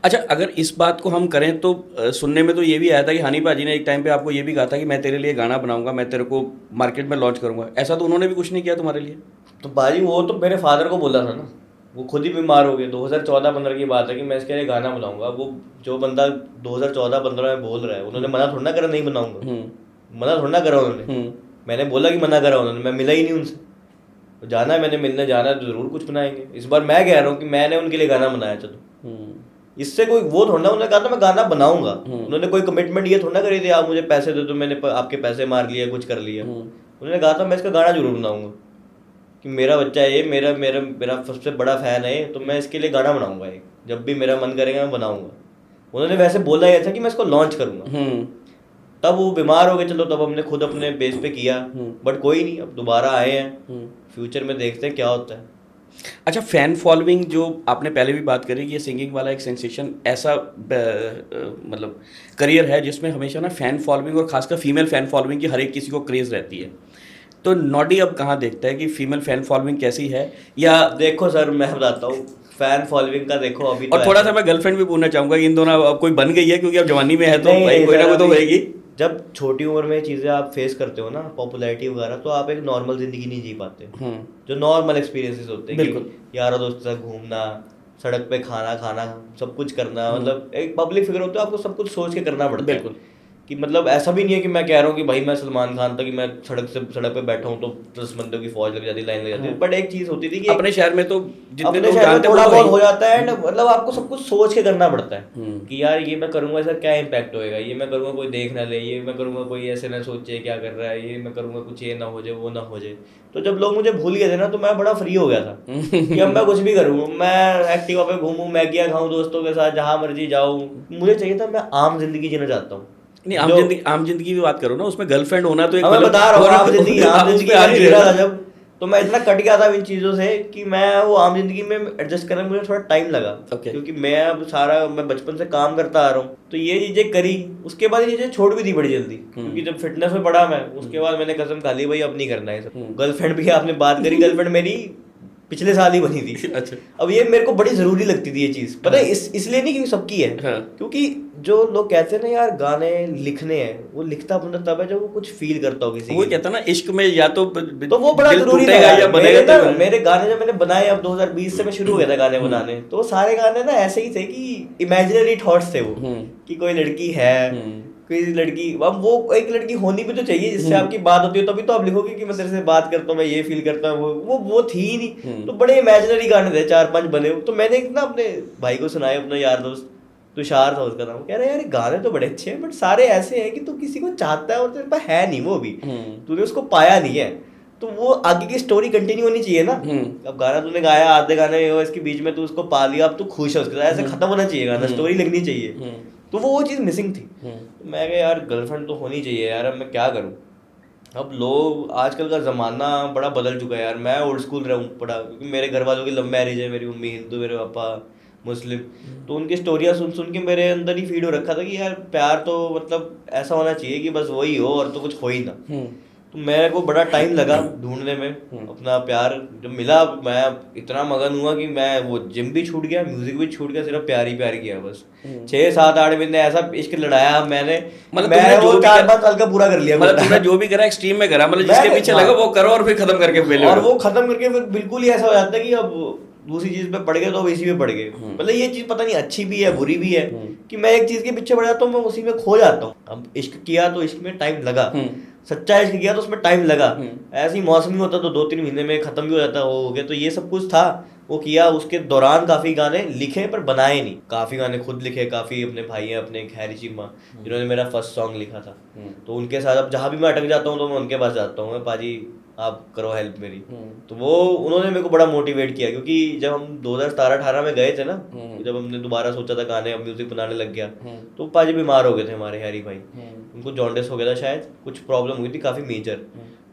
अच्छा, अगर इस बात को हम करें तो सुनने में तो ये भी आया था कि हनी पाजी ने एक टाइम पे आपको ये भी कहा था कि मैं तेरे लिए गाना बनाऊंगा, मैं तेरे को मार्केट में लॉन्च करूंगा। ऐसा तो उन्होंने भी कुछ नहीं किया तुम्हारे लिए? तो भाई वो तो मेरे फादर को बोला था ना, वो खुद ही बीमार हो गए। 2014-15 की बात है कि मैं इसके लिए गाना बनाऊंगा। वो जो बंदा 2014-15 में बोल रहा है, उन्होंने मना थोड़ा ना करा नहीं बनाऊंगा, मना थोड़ा ना करा उन्होंने। मैंने बोला कि मना करा उन्होंने, मैं मिला ही नहीं उनसे। तो जाना है, मैंने मिलने जाना है तो जरूर कुछ बनाएंगे। इस बार मैं कह रहा हूँ कि मैंने उनके लिए गाना बनाया। चलो इससे कोई वो थोड़ा, उन्होंने कहा था मैं गाना बनाऊंगा, उन्होंने कोई कमिटमेंट ये थोड़ा करी थी आप मुझे पैसे दे दो, मैंने आपके पैसे मार लिए, कुछ कर लिया। उन्होंने कहा था मैं इसका गाना जरूर बनाऊंगा, कि मेरा बच्चा है ये, मेरा मेरा मेरा सबसे बड़ा फैन है, तो मैं इसके लिए गाना बनाऊंगा एक, जब भी मेरा मन करेगा मैं बनाऊंगा। उन्होंने वैसे बोला ही था कि मैं इसको लॉन्च करूंगा। तब वो बीमार हो गए, चलो तब हमने खुद अपने बेस पे किया, बट कोई नहीं, अब दोबारा आए हैं, फ्यूचर में देखते हैं क्या होता है। अच्छा, फैन फॉलोइंग जो आपने पहले भी बात करी कि ये सिंगिंग वाला एक सेंसेशन ऐसा मतलब करियर है जिसमें हमेशा ना फैन फॉलोइंग और खासकर फीमेल फैन फॉलोइंग की हर एक किसी को क्रेज़ रहती है। तो नॉडी अब कहाँ देखता है कि फीमेल फैन फॉलोइंग कैसी है? या देखो सर, मैं बताता हूँ फैन फॉलोइंग का। देखो अभी और थोड़ा सा मैं गर्लफ्रेंड भी पूछना चाहूँगा कि इन दोनों अब कोई बन गई है, क्योंकि अब जवानी में है तो भाई कोई ना कोई तो होएगी। जब छोटी उम्र में चीज़ें आप फेस करते हो ना, पॉपुलैरिटी वगैरह, तो आप एक नॉर्मल जिंदगी नहीं जी पाते। जो नॉर्मल एक्सपीरियंसेस होते हैं, बिल्कुल, यारों दोस्तों के साथ घूमना, सड़क पे खाना सब कुछ करना, मतलब एक पब्लिक फिगर होते हो, आपको सब कुछ सोच के करना पड़ता है। बिल्कुल, कि मतलब ऐसा भी नहीं है कि मैं कह रहा हूँ कि भाई मैं सलमान खान था कि मैं सड़क पे बैठा हूँ तो 10 बंदों की फौज लग जाती, लाइन लग जाती है। बट एक चीज होती थी कि अपने शहर में तो जितने लोग जानते हैं थोड़ा बहुत हो जाता है, मतलब आपको सब कुछ सोच के करना पड़ता है कि यार ये मैं करूंगा इसका क्या इम्पैक्ट होएगा, ये मैं करूंगा कोई देख ना ले, ये मैं करूंगा कोई ऐसे ना सोचे क्या कर रहा है, ये मैं करूंगा कुछ ये ना हो जाए वो ना हो जाए। तो जब लोग मुझे भूल गए थे ना, तो मैं बड़ा फ्री हो गया था कि अब मैं कुछ भी करूँ, मैं एक्टिवा पे घूमूं, मैगियाँ खाऊं दोस्तों के साथ, जहाँ मर्जी जाऊँ। मुझे चाहिए था, मैं आम जिंदगी जीना चाहता हूँ। नहीं, आम जिंदगी की बात करो ना, उसमें गर्लफ्रेंड होना तो एक, मैं बता रहा हूँ, आम जिंदगी जी रहा था। जब तो मैं इतना कट गया था इन चीज़ों से कि मैं वो आम जिंदगी में एडजस्ट करने में मुझे थोड़ा टाइम लगा। क्योंकि मैं बचपन से काम करता आ रहा हूँ, तो ये चीज़ें करी, उसके बाद ये चीज़ें छोड़ भी दी बड़ी जल्दी। क्योंकि जब फिटनेस में पढ़ा मैं, उसके बाद मैंने कसम खा ली भाई अब नहीं करना है सब। गर्लफ्रेंड भी आपने बात करी, गर्लफ्रेंड मेरी पिछले साल ही बनी थी। अच्छा। अब ये मेरे को बड़ी जरूरी लगती थी ये चीज, पता है इसलिए नहीं क्योंकि सबकी है। क्योंकि जो लोग कहते हैं ना यार गाने लिखने हैं, वो लिखता बंदा तब है जब वो कुछ फील करता हो किसी वो कहता है ना इश्क में या तो वो बड़ा जरूरी है या बनेगा। मेरे गाने जब मैंने बनाए, अब 2020 से मैं शुरू हो गया था गाने बनाने, तो सारे गाने ना ऐसे ही थे कि इमेजिनरी थॉट्स थे वो, कि कोई लड़की है, कोई लड़की, अब वो एक लड़की होनी भी तो चाहिए जिससे आपकी बात होती है, तभी तो आप लिखोगे कि मैं तेरे से बात करता हूँ, मैं ये फील करता हूँ। वो थी ही नहीं। तो बड़े इमेजिनरी गाने थे, 4-5 बने। तो मैंने एक ना अपने भाई को सुनाए, अपना यार दोस्त तुषार था उसका नाम, कह रहा है यार गाने तो बड़े अच्छे हैं बट सारे ऐसे हैं कि तू किसी को चाहता है और तेरे पास है नहीं, वो भी तूने उसको पाया नहीं है, तो वो आगे की स्टोरी कंटिन्यू होनी चाहिए ना। अब गाना तूने गाया, आधे गाने इसके बीच में तू उसको पा लिया, अब तू खुश है उसके साथ, ऐसे खत्म होना चाहिए गाना, स्टोरी लगनी चाहिए। तो वो चीज़ मिसिंग थी। तो मैं कहा यार गर्लफ्रेंड तो होनी चाहिए यार, अब मैं क्या करूँ। अब लोग, आजकल का ज़माना बड़ा बदल चुका है यार। मैं ओल्ड स्कूल रहूँ पड़ा, क्योंकि मेरे घर वालों की लव मैरिज है, मेरी मम्मी हिंदू, मेरे पापा मुस्लिम, तो उनकी स्टोरियाँ सुन सुन के मेरे अंदर ही फीड हो रखा था कि यार प्यार तो मतलब ऐसा होना चाहिए कि बस वही हो और तो कुछ हो ही ना। तो मेरे को बड़ा टाइम लगा ढूंढने में अपना प्यार। जब मिला मैं इतना मगन हुआ कि मैं वो जिम भी छूट गया, म्यूजिक भी छूट गया, सिर्फ प्यार ही प्यार किया बस। 6-7-8 महीने ऐसा इश्क लड़ाया मैंने, मैं वो 4-5 साल का पूरा कर लिया। मतलब तुमने जो भी करा एक्सट्रीम में करा, मतलब जिसके पीछे लगा वो करो और फिर खत्म करके पहले, और वो खत्म करके फिर बिल्कुल ही ऐसा हो जाता है कि अब दूसरी चीज पे पड़ गए तो अब इसी में पड़ गए। मतलब ये चीज पता नहीं अच्छी भी है बुरी भी है कि मैं एक चीज के पीछे पड़ जाता हूँ, मैं उसी में खो जाता हूँ। अब इश्क किया तो इश्क में टाइम लगा, सच्चा इश्क किया तो उसमें टाइम लगा। ऐसे ही मौसमी होता तो 2-3 महीने में खत्म भी हो जाता, हो गया। तो ये सब कुछ था, वो किया। उसके दौरान काफी गाने लिखे पर बनाए नहीं, काफी गाने खुद लिखे, काफी अपने भाई हैं, अपने खैरी चीमा जिन्होंने मेरा फर्स्ट सॉन्ग लिखा था, तो उनके साथ अब जहाँ भी मैं अटक जाता हूँ तो मैं उनके पास जाता हूँ, मैं पाजी आप करो हेल्प मेरी। तो वो उन्होंने मेरे को बड़ा मोटिवेट किया, क्योंकि जब हम 2017-18 में गए थे ना, जब हमने दोबारा सोचा था गाने, अब म्यूजिक बनाने लग गया, तो पाजी बीमार हो गए थे हमारे हैरी भाई, उनको जॉन्डिस हो गया था शायद, कुछ प्रॉब्लम हुई थी काफ़ी मेजर।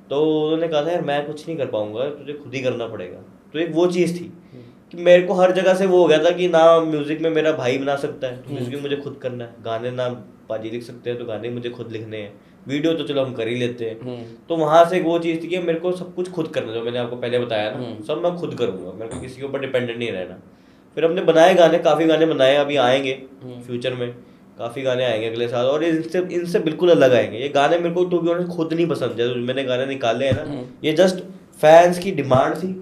तो उन्होंने कहा था यार मैं कुछ नहीं कर पाऊंगा, तुझे खुद ही करना पड़ेगा। तो एक वो चीज़ थी कि मेरे को हर जगह से वो हो गया था कि ना म्यूजिक में मेरा भाई बना सकता है, तो म्यूजिक मुझे खुद करना है, गाने ना पाजी लिख सकते हैं तो गाने मुझे खुद लिखने हैं, वीडियो तो चलो हम कर ही लेते हैं। तो वहां से वो चीज़ थी कि मेरे को सब कुछ खुद करना, जो मैंने आपको पहले बताया ना, सब मैं खुद करूंगा, मेरे को किसी के ऊपर डिपेंडेंट नहीं रहना। फिर हमने बनाए गाने, काफ़ी गाने बनाए, अभी आएंगे फ्यूचर में काफ़ी गाने आएंगे अगले साल, और इनसे बिल्कुल अलग आएंगे ये गाने। मेरे को टू बी ऑनेस्ट खुद नहीं पसंद, जैसे मैंने गाने निकाले हैं ना, ये जस्ट फैंस की डिमांड थी,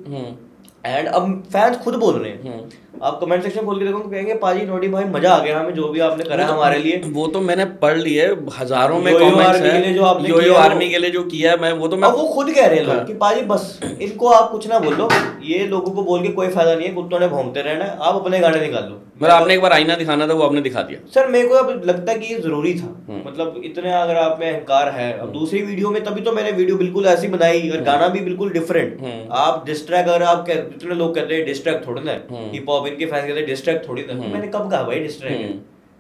एंड अब फैंस खुद बोल रहे हैं। आप कमेंट सेक्शन खोल के देखो, कहेंगे पाजी नोटी भाई मजा आ गया हमें, जो भी आपने करा हमारे लिए। वो तो मैंने पढ़ लिए हजारों में कमेंट्स हैं, जो आपने यो आर्मी के लिए जो किया मैं, वो तो मैं, वो खुद कह रहे हैं लोग कि पाजी बस इनको आप कुछ ना बोलो, ये लोगों को बोल के कोई फायदा नहीं है, कुत्तों ने भौंकते रहना है, आप अपने गाने निकाल लो। मतलब आपने एक बार आईना दिखाना था, वो आपने दिखा दिया। सर मेरे को अब लगता है कि ये जरूरी था, मतलब इतने अगर आप में अहंकार है। अब दूसरी वीडियो में तभी तो मैंने वीडियो बिल्कुल ऐसी बनाई और गाना भी बिल्कुल डिफरेंट। आप डिस्ट्रैक्ट, अगर आप इतने लोग कहते हैं डिस्ट्रैक्ट थोड़ी ना, हिप हॉप इनके फैंस कहते हैं डिस्ट्रैक्ट थोड़ी ना, मैंने कब कहा भाई डिस्ट्रैक्ट है?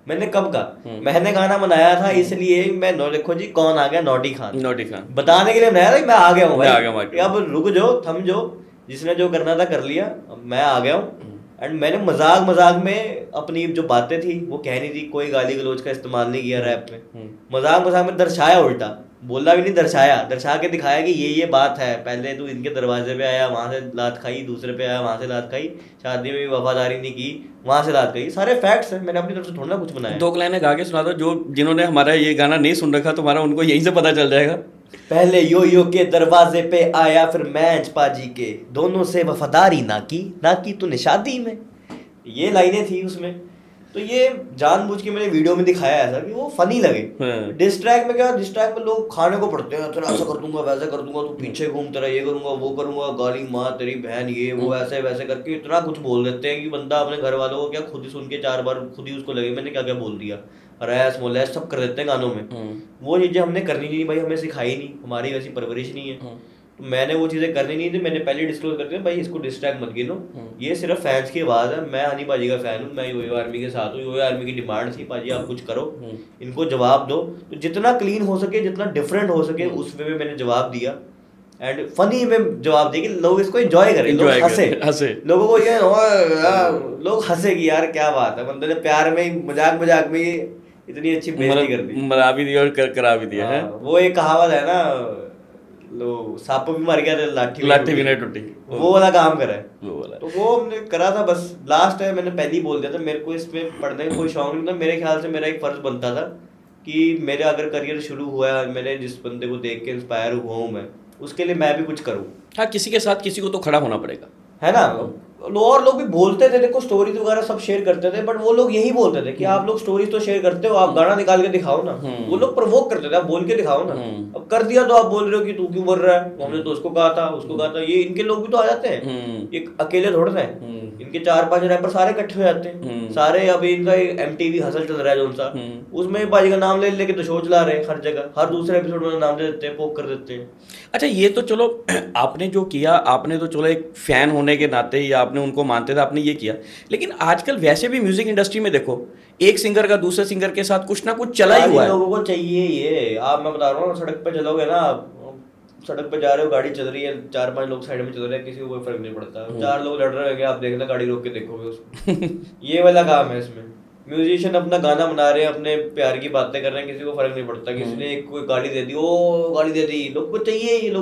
मैंने कब कहा? मैंने गाना बनाया था इसलिए मैं देखो जी कौन आ गया, नोटी खान बताने के लिए बनाया था, मैं आ गया हूँ भाई, अब रुक जाओ, थम जाओ, जिसने जो करना था कर लिया, अब मैं आ गया हूँ। एंड मैंने मजाक में अपनी जो बातें थी वो कहनी थी, कोई गाली गलौज का इस्तेमाल नहीं किया रैप में, मजाक में दर्शाया, उल्टा बोला भी नहीं, दर्शा के दिखाया कि ये बात है। पहले तू इनके दरवाजे पे आया, वहां से लात खाई, दूसरे पे आया, वहां से लात खाई, शादी में भी वफादारी नहीं की, वहां से लात खाई, सारे फैक्ट्स हैं, मैंने अपनी तरफ से थोड़ा ना कुछ बनाया। 2 लाइनें गा के सुना दो, जो जिन्होंने हमारा ये गाना नहीं सुन रखा तुम्हारा, उनको यहीं से पता चल जाएगा। पहले यो के दरवाजे पे आया, फिर मैच पाजी के, दोनों से वफादारी ना की तूने शादी में, ये लाइनें थी उसमें। तो ये जानबूझ के मैंने वीडियो में दिखाया ऐसा कि वो फनी लगे। डिस्ट्रैक्ट में क्या, डिस्ट्रैक्ट में लोग खाने को पड़ते हैं, तेरा ऐसा कर दूंगा, वैसा कर दूंगा, तू पीछे घूम, तेरा ये करूंगा, वो करूंगा, गाली माँ तेरी बहन, ये वो, ऐसे वैसे करके इतना कुछ बोल देते हैं कि बंदा अपने घर वालों को क्या खुद ही सुन के 4 बार खुद ही उसको लगे मैंने क्या क्या बोल दिया, रैस मोलैस सब कर देते हैं गानों में। वो चीज़ें हमने करनी नहीं भाई, हमें सिखाई नहीं, हमारी वैसी परवरिश नहीं है, तो मैंने वो चीज़ें करनी नहीं थी। मैंने पहले डिस्क्लोज कर दिया भाई इसको डिस्ट्रैक्ट मत गिनो, ये सिर्फ फैंस की आवाज़ है, मैं हनी पाजी का फ़ैन हूँ, मैं यो आर्मी के साथ हूँ, यो आर्मी की डिमांड थी पाजी आप कुछ करो, इनको जवाब दो, तो जितना क्लीन हो सके, जितना डिफरेंट हो सके उस वे में मैंने जवाब दिया। एंड फनी में जवाब देगी, लोग इसको एंजॉय करें, लोग Enjoy हंसे करें, हंसे। लोगों को ये लोग हंसे कि यार क्या बात है, बंदे ने प्यार में ही मजाक में ही इतनी अच्छी बेइज्जती कर दी। मरा भी दिया और करा भी दिया है। हाँ, वो एक कहावत है ना, लो सांप भी मर गया तो लाठी भी नहीं टूटी। वो वाला काम करा है। वो वाला। तो वो हमने करा था बस। लास्ट टाइम मैंने पहले ही बोल दिया था, मेरे को इसमें पढ़ने का कोई शौक नहीं था। मेरे ख्याल से मेरा एक फर्ज बनता था कि मेरा अगर करियर शुरू हुआ है, मैंने जिस बंदे को देख के इंस्पायर हुआ हूँ मैं, उसके लिए मैं भी कुछ करूँ। हाँ, किसी के साथ किसी को तो खड़ा होना पड़ेगा, है ना। और लोग भी बोलते थे, देखो स्टोरीज वगैरह सब शेयर करते थे, बट वो लोग यही बोलते थे कि आप लोग स्टोरीज तो शेयर करते हो, आप गाना निकाल के दिखाओ ना। वो लोग प्रवोक करते थे, आप बोल के दिखाओ ना। अब कर दिया तो आप बोल रहे हो कि तू क्यों बोल रहा है, हमने तो उसको कहा था, उसको कहा था। ये इनके लोग भी तो आ जाते हैं, एक अकेले थोड़े ना है। इनके 4-5 रैपर सारे इकट्ठे हो जाते हैं सारे। अभी इनका MTV हसल चल रहा है जो सा, उसमें बाजी का नाम ले लेके तो शो चला रहे हैं हर जगह, हर दूसरे एपिसोड में नाम दे देते हैं, पोक कर देते हैं। अच्छा, ये तो चलो आपने जो किया, आपने तो चलो एक फैन होने के नाते या आपने उनको मानते थे, आपने ये किया। लेकिन आजकल वैसे भी म्यूजिक इंडस्ट्री में देखो, एक सिंगर का दूसरे सिंगर के साथ कुछ ना कुछ चला ही हुआ है। लोगों को चाहिए ये। आप, मैं बता रहा हूँ, सड़क पे चलोगे ना, सड़क पे जा रहे हो, गाड़ी चल रही है, 4-5 लोग साइड में चल रहे हैं, किसी को कोई फर्क नहीं पड़ता। 4 लोग लड़ रहे होंगे, आप देखना, गाड़ी रोक के देखोगे उसको। ये वाला काम है इसमें। म्यूजिशियन अपना गाना बना रहे हैं, अपने प्यार की बातें कर रहे हैं, किसी को फर्क नहीं पड़ता। किसी ने एक कोई गाली दे दी, ओ गाली दे दी, लोगों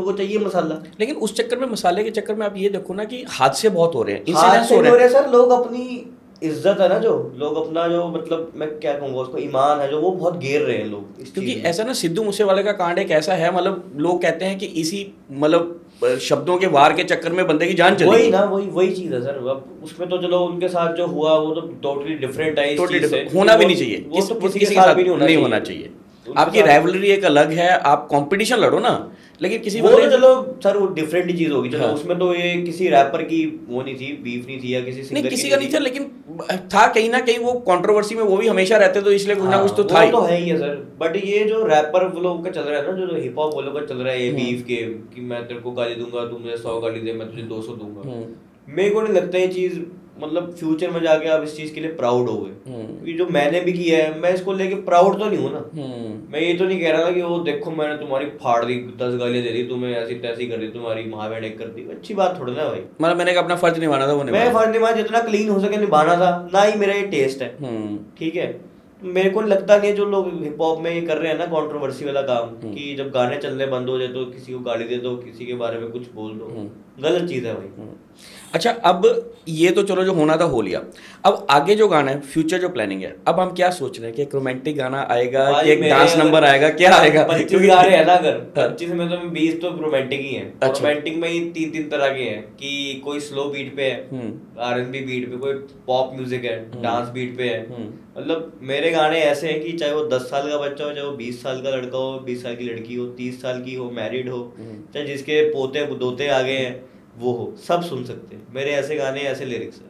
को चाहिए मसाला। लेकिन उस चक्कर में, मसाले के चक्कर में आप ये देखो ना कि हादसे बहुत हो रहे हैं, हादसे इंसिडेंट्स हो हो रहे रहे हैं। हैं सर। लोग अपनी इज्जत है ना, जो लोग अपना, जो मतलब मैं क्या कहूँगा उसको, ईमान है जो, वो बहुत गिर रहे हैं लोग इस क्योंकि चीज़ में। ऐसा ना, सिद्धू मूसेवाले का कांड एक ऐसा है, मतलब लोग कहते हैं कि इसी मतलब शब्दों के वार के चक्कर में बंदे की जान चली वही गई। ना, वही चीज है सर। अब उसमें तो चलो उनके साथ जो हुआ वो तो टोटली डिफरेंट है इस Totally चीज से। different। होना भी नहीं चाहिए, वो तो किसी के साथ भी नहीं होना चाहिए। उनके आपकी साथ- राइवलरी एक अलग है, आप कंपटीशन लड़ो ना, लेकिन किसी वो बंदे तो चलो सर, वो डिफरेंट ही चीज होगी। चलो हाँ। उसमें तो ये किसी रैपर की वो नहीं थी, बीफ नहीं थी, या किसी नहीं, सिंगर किसी की का नहीं था, लेकिन था कहीं ना कहीं वो कंट्रोवर्सी में वो भी हमेशा रहते, तो इसलिए कुछ ना कुछ तो था वो ही। तो है ही है सर। बट ये जो रैपर वो लोग का चल रहा है ना, जो हिप हॉप वो लोग का चल रहा है, ये बीफ के, कि मैं तेरे को गाली दूंगा, तू मुझे 100 गाली दे, मैं तुझे 200 दूंगा। मेरे को नहीं लगता ये चीज, मतलब फ्यूचर में जाके आप इस चीज के लिए प्राउड हो गए। क्योंकि जो मैंने भी किया है, मैं इसको लेके प्राउड तो नहीं हूँ ना। मैं ये तो नहीं कह रहा ना कि वो देखो मैंने तुम्हारी फाड़ दी, 10 गालियां दे दी तुम्हें, ऐसी तैसी कर दी, तुम्हारी महावैनिक कर दी। अच्छी बात थोड़ी ना भाई। मतलब मैंने अपना फर्ज निभाना था, वो मैं निभाया। फर्ज निभाया, जितना क्लीन हो सके निभाना था ना, ही मेरा ये टेस्ट है। ठीक है, मेरे को लगता नहीं है जो लोग हिप हॉप में ये कर रहे हैं ना, कंट्रोवर्सी वाला काम, कि जब गाने चलने बंद हो जाए तो किसी को गाली दे दो, किसी के बारे में कुछ बोल दो, गलत चीज है भाई। अच्छा, अब ये तो चलो जो होना था हो लिया। अब आगे जो गाना है, फ्यूचर जो प्लानिंग है, अब हम क्या सोच रहे हैं कि एक रोमांटिक गाना आएगा कि एक डांस नंबर आएगा, क्या आएगा? 25 गाने है ना, अगर 25 में तो 20 तो रोमांटिक ही है। अच्छा। रोमांटिक में ही 3 तरह के हैं, कि कोई स्लो बीट पे है, R&B बीट पे, कोई पॉप म्यूजिक है, डांस बीट पे है। मतलब मेरे गाने ऐसे हैं कि चाहे वो 10 साल का बच्चा हो, चाहे वो 20 साल का लड़का हो, 20 साल की लड़की हो, 30 साल की हो, मैरिड हो, चाहे जिसके पोते दोते आ गए हैं वो हो, सब सुन सकते हैं। मेरे ऐसे गाने, ऐसे लिरिक्स हैं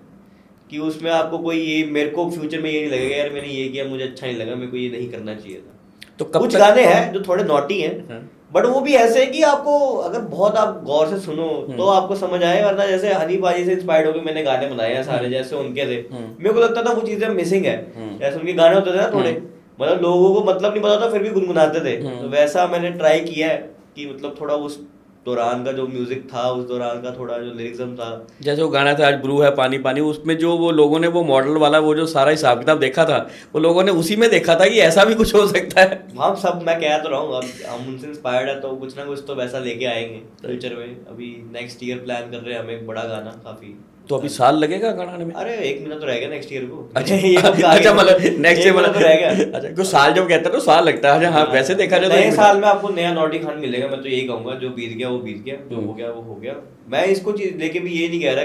कि उसमें आपको कोई ये, मेरे को फ्यूचर में ये नहीं लगेगा यार मैंने ये किया, मुझे अच्छा नहीं लगा, मेरे को ये नहीं करना चाहिए था। तो कब कुछ तक? गाने हैं जो थोड़े नॉटी हैं, बट वो भी ऐसे हैं कि आपको अगर बहुत आप गौर से सुनो तो आपको समझ आए। वरना जैसे हनी पाजी से इंस्पायर्ड होकर मैंने गाने बनाए हैं सारे, जैसे उनके थे, मेरे को लगता था वो चीजें मिसिंग है। जैसे उनके गाने होते थे ना थोड़े, मतलब लोगों को मतलब नहीं पता था फिर भी गुनगुनाते थे, तो वैसा मैंने ट्राई किया है कि मतलब थोड़ा उस दौरान का जो म्यूजिक था, उस दौरान का थोड़ा जो लिरिक्सम था। जैसे वो गाना था आज ब्रू है पानी पानी, उसमें जो वो लोगों ने वो मॉडल वाला वो जो सारा हिसाब किताब देखा था, वो लोगों ने उसी में देखा था कि ऐसा भी कुछ हो सकता है। हम सब, मैं कह तो रहा हूँ, अब हम उनसे इंस्पायर्ड है तो कुछ ना कुछ तो वैसा लेके आएंगे फ्यूचर में। अभी नेक्स्ट ईयर प्लान कर रहे हैं हम एक बड़ा गाना काफी। तो अभी साल लगेगा गाना आने में? अरे 1 महीना तो रह गया नेक्स्ट ईयर को। अच्छा, ये कब आ अच्छा, गया? मतलब नेक्स्ट ईयर, मतलब तो रह गया। अच्छा, कुछ साल जब कहते हैं तो साल लगता है। हाँ, वैसे देखा जाए तो नए एक साल में आपको नया नॉटी खान मिलेगा। मैं तो यही कहूंगा, जो बीत गया वो बीत गया, जो हो गया वो हो गया। मैं इसको चीज लेके भी ये नहीं कह रहा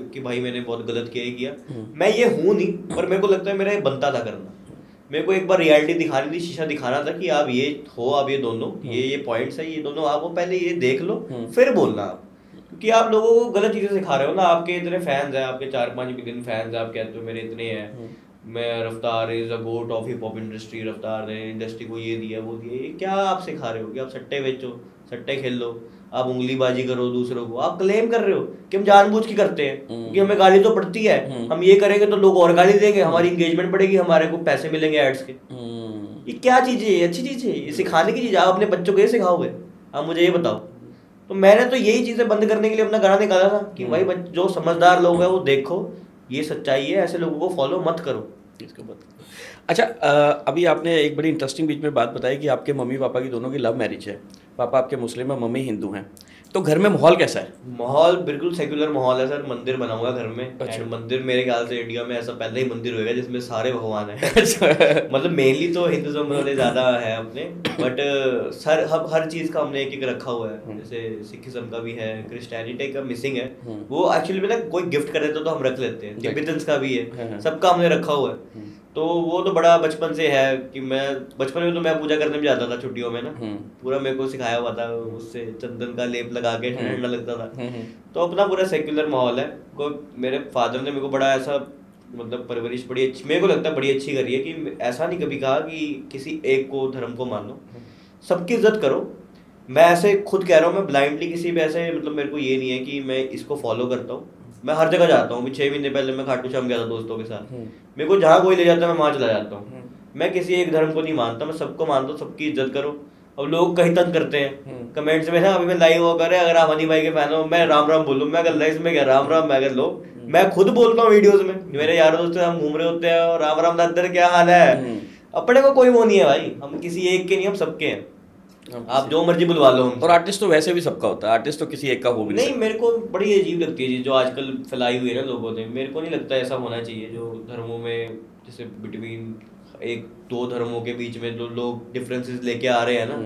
कि भाई मैंने बहुत गलत किया, ही किया। मैं ये हूँ नहीं, पर मेरे को लगता है मेरा ये बनता था करना। मेरे को एक बार रियलिटी दिखानी थी, शीशा दिखाना था कि आप ये हो, आप ये दोनों, ये पॉइंट्स है, ये दोनों आप पहले ये देख लो, फिर बोलना आप। क्योंकि आप लोगों को गलत चीजें सिखा रहे हो ना। आपके इतने फैंस हैं, आपके 4-5 मिलियन फैंस हैं, आप कहते हो मेरे इतने हैं, मैं Raftaar is a GOAT of hip hop industry, Raftaar ने इंडस्ट्री को ये दिया वो दिया। ये क्या आप सिखा रहे हो कि आप सट्टे बेचो, सट्टे खेल लो, आप उंगलीबाजी करो दूसरों को। आप क्लेम कर रहे हो कि हम जानबूझ के करते हैं क्योंकि हमें गाली तो पड़ती है, हम ये करेंगे तो लोग और गाली देंगे, हमारी इंगेजमेंट बढ़ेगी, हमारे को पैसे मिलेंगे एड्स के। ये क्या चीज़ है? अच्छी चीज़ है? ये सिखाने की चीज़। आप अपने बच्चों को ये सिखाओगे? आप मुझे ये बताओ। तो मैंने तो यही चीजें बंद करने के लिए अपना गाना निकाला था कि भाई जो समझदार लोग हैं वो देखो, ये सच्चाई है, ऐसे लोगों को फॉलो मत करो। इसको बात अच्छा, अभी आपने एक बड़ी इंटरेस्टिंग बीच में बात बताई कि आपके मम्मी पापा की दोनों की लव मैरिज है, पापा आपके मुस्लिम है, मम्मी हिंदू हैं, तो घर में माहौल कैसा है? माहौल बिल्कुल सेक्युलर माहौल है सर। मंदिर बना हुआ है घर में। अच्छा। And मंदिर मेरे ख्याल से इंडिया में ऐसा पहला ही मंदिर होगा जिसमें सारे भगवान हैं। अच्छा। मतलब मेनली तो हिंदुज्म वाले ज्यादा है अपने, बट सर हर चीज का हमने एक एक रखा हुआ है। जैसे सिखिज्म का भी है, क्रिश्चियनिटी का मिसिंग है, वो एक्चुअली में ना कोई गिफ्ट कर देता तो हम रख लेते हैं। तिब्बतन्स का भी है, सबका हमने रखा हुआ है। तो वो तो बड़ा बचपन से है कि मैं बचपन में तो मैं पूजा करने भी जाता था छुट्टियों में ना, पूरा मेरे को सिखाया हुआ था, उससे चंदन का लेप लगा के ठंडा लगता था। तो अपना पूरा सेक्युलर माहौल है। कोई मेरे फादर ने मेरे को बड़ा ऐसा मतलब परवरिश बड़ी अच्छी, मेरे को लगता है बड़ी अच्छी करी है कि ऐसा नहीं कभी कहा कि किसी एक को धर्म को मान लो, सबकी इज्जत करो। मैं ऐसे खुद कह रहा हूँ, मैं ब्लाइंडली किसी भी ऐसे मतलब मेरे को ये नहीं है कि मैं इसको फॉलो करता हूँ। मैं हर जगह जाता हूँ। 6 महीने पहले मैं खाटू श्याम गया था दोस्तों के साथ। मेरे को जहाँ कोई ले जाता है मैं वहाँ चला जाता हूँ। मैं किसी एक धर्म को नहीं मानता, मैं सबको मानता हूँ, सबकी इज्जत करो। अब लोग कहीं तंग करते हैं कमेंट्स में ना, अभी मैं लाइव वो करे, अगर आप हनी भाई के फैन हो मैं राम राम बोलूँ, मैं अगर लाइव में क्या राम राम मैं अगर लो, मैं खुद बोलता हूँ वीडियोस में, मेरे यार दोस्त हम घूम रहे होते हैं और राम राम दादर क्या हाल है। अपने को कोई वो नहीं है भाई, हम किसी एक के नहीं, हम सबके हैं। आप जो मर्जी बुलवा लो। और आर्टिस्ट तो वैसे भी सबका होता है, आर्टिस्ट तो किसी एक का हो भी नहीं। मेरे को बड़ी अजीब लगती है चीज जो आजकल फैलाई हुई है ना लोगों ने। मेरे को नहीं लगता ऐसा होना चाहिए जो धर्मों में, जैसे बिटवीन एक दो धर्मों के बीच में जो लोग डिफरेंसेस लेके आ रहे हैं ना,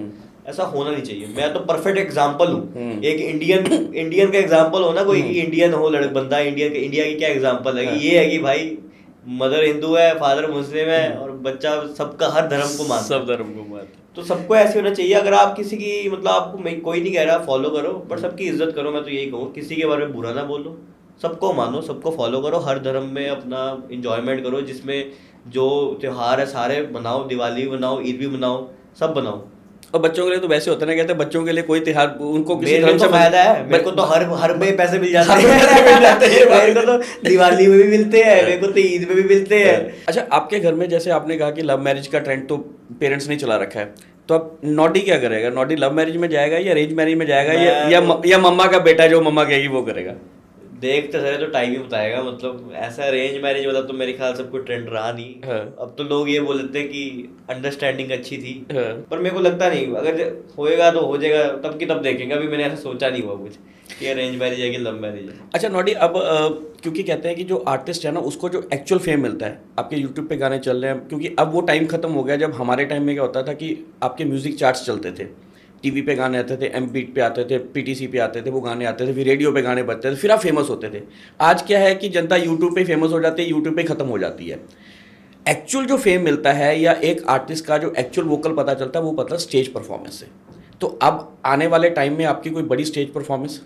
ऐसा होना नहीं चाहिए। मैं तो परफेक्ट एग्जांपल हूँ। एक इंडियन का एग्जांपल हो ना कोई, कि इंडियन हो लड़का बंदा, इंडिया की क्या एग्जांपल है कि ये है कि भाई मदर हिंदू है, फादर मुस्लिम है और बच्चा सबका हर धर्म को मानता है। सब धर्म को मानता है। तो सबको ऐसे होना चाहिए। अगर आप किसी की मतलब आपको कोई नहीं कह रहा फॉलो करो, बट सबकी इज्जत करो। मैं तो यही कहूँ, किसी के बारे में बुरा ना बोलो, सबको मानो, सबको फॉलो करो, हर धर्म में अपना इंजॉयमेंट करो। जिसमें जो त्योहार है सारे बनाओ, दिवाली भी बनाओ, ईद भी बनाओ, सब बनाओ। और बच्चों के लिए तो वैसे होता है ना, कहते हैं बच्चों के लिए कोई त्योहार उनको किसी मेरे धर्म को से फायदा है, मेरे को तो हर में पैसे मिल जाते हैं। मेरे को तो दिवाली में भी मिलते हैं, मेरे को तो ईद में भी मिलते हैं। अच्छा, आपके घर में जैसे आपने कहा कि लव मैरिज का ट्रेंड तो पेरेंट्स ने चला रखा है, तो अब नॉडी क्या करेगा? नॉडी लव मैरिज में जाएगा या अरेंज मैरिज में जाएगा, या मम्मा का बेटा जो मम्मा कहेगी वो करेगा? देखते सर तो टाइम ही बताएगा। मतलब ऐसा अरेंज मैरिज वाला तो मेरे ख्याल से कोई ट्रेंड रहा नहीं। अब तो लोग ये बोल देते हैं कि अंडरस्टैंडिंग अच्छी थी, पर मेरे को लगता नहीं। अगर होएगा तो हो जाएगा, तब की तब देखेंगे। अभी मैंने ऐसा सोचा नहीं हुआ कुछ कि अरेंज मैरिज है कि लव मैरिज है। अच्छा नॉडी, अब क्योंकि कहते हैं कि जो आर्टिस्ट है ना उसको जो एक्चुअल फेम मिलता है, आपके यूट्यूब पे गाने चल रहे हैं, क्योंकि अब वो टाइम खत्म हो गया जब हमारे टाइम में क्या होता था कि आपके म्यूजिक चार्ट्स चलते थे, टीवी पे गाने आते थे, एम बीट पे आते थे, पीटीसी पे आते थे, वो गाने आते थे, फिर रेडियो पे गाने बजते थे, फिर आप फेमस होते थे। आज क्या है कि जनता यूट्यूब पे फेमस हो जाती है, यूट्यूब पे खत्म हो जाती है। एक्चुअल जो फेम मिलता है या एक आर्टिस्ट का जो एक्चुअल वोकल पता चलता है वो पता स्टेज परफॉर्मेंस से। तो अब आने वाले टाइम में आपकी कोई बड़ी स्टेज परफॉर्मेंस?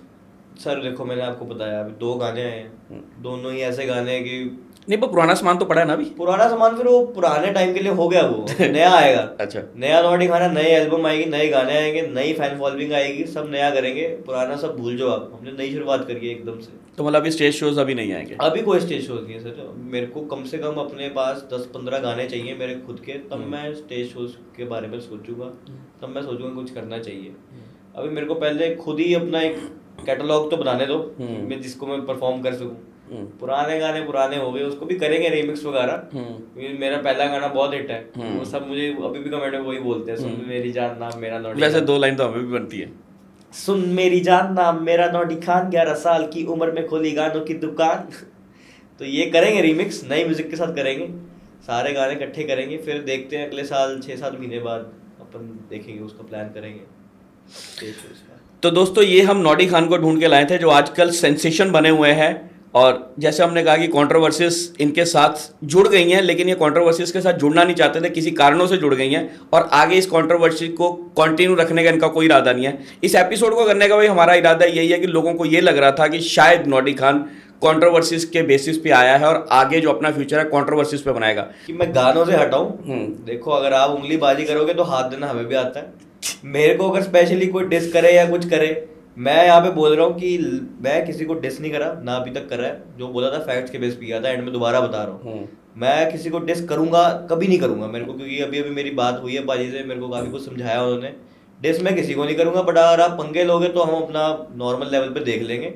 सर देखो, मैंने आपको बताया अभी 2 गाने हैं, दोनों ही ऐसे गाने हैं कि नहीं, पर पुराना सामान तो पड़ा है ना अभी। पुराना सामान फिर वो पुराने टाइम के लिए हो गया, वो नया आएगा। अच्छा, नया नॉटी खाना, नई एल्बम आएगी, नए गाने आएंगे, नई फैन फॉलोइंग आएगी, सब नया करेंगे। पुराना सब भूल जाओ आप, हमने नई शुरुआत करी है एकदम से। तो मतलब अभी स्टेज शोज अभी नहीं आएंगे? अभी कोई स्टेज शोज नहीं है सर। मेरे को कम से कम अपने पास 10-15 गाने चाहिए मेरे खुद के, तब मैं स्टेज शोज के बारे में सोचूंगा, तब मैं सोचूंगा कुछ करना चाहिए। अभी मेरे को पहले खुद ही अपना एक कैटलॉग तो बनाने दो मैं जिसको मैं परफॉर्म कर सकूं। पुराने गाने पुराने हो गए, उसको भी करेंगे रिमिक्स वगैरह। मेरा पहला गाना बहुत हिट है, वो सब मुझे अभी भी कमेंट में वही बोलते हैं, सुन मेरी जान नाम मेरा नॉटी। वैसे 2 लाइन तो हमें भी बनती है, सुन मेरी जान नाम मेरा नॉटी खान, 11 साल की उम्र में खोली गानों की दुकान। तो ये करेंगे रिमिक्स, नई म्यूजिक के साथ करेंगे, सारे गाने इकट्ठे करेंगे, फिर देखते हैं अगले साल 6-7 महीने बाद अपन देखेंगे, उसका प्लान करेंगे। तो दोस्तों ये हम नॉडी खान को ढूंढ के लाए थे जो आजकल सेंसेशन बने हुए हैं, और जैसे हमने कहा कि कंट्रोवर्सीज इनके साथ जुड़ गई हैं, लेकिन ये कंट्रोवर्सीज के साथ जुड़ना नहीं चाहते थे, किसी कारणों से जुड़ गई हैं, और आगे इस कंट्रोवर्सी को कंटिन्यू रखने का इनका कोई इरादा नहीं है। इस एपिसोड को करने का भाई हमारा इरादा यही है कि लोगों को ये लग रहा था कि शायद नॉडी खान कंट्रोवर्सीज के बेसिस पे आया है और आगे जो अपना फ्यूचर है कंट्रोवर्सीज पे बनाएगा। कि मैं गानों से हटाऊं, देखो अगर आप उंगली बाजी करोगे तो हाथ देना हमें भी आता है। मेरे को अगर स्पेशली कोई डिस करे या कुछ करे, मैं यहाँ पे बोल रहा हूँ कि मैं किसी को डिस नहीं करा, ना अभी तक कर रहा है। जो बोला था फैक्ट्स के बेस पे किया था, एंड में दोबारा बता रहा हूँ, मैं किसी को डिस करूंगा कभी नहीं करूंगा। मेरे को क्योंकि अभी अभी मेरी बात हुई है बाजी से, मेरे को काफी कुछ समझाया उन्होंने, डिस मैं किसी को नहीं करूंगा, बट अगर आप पंगे लोगे तो हम अपना नॉर्मल लेवल पे देख लेंगे,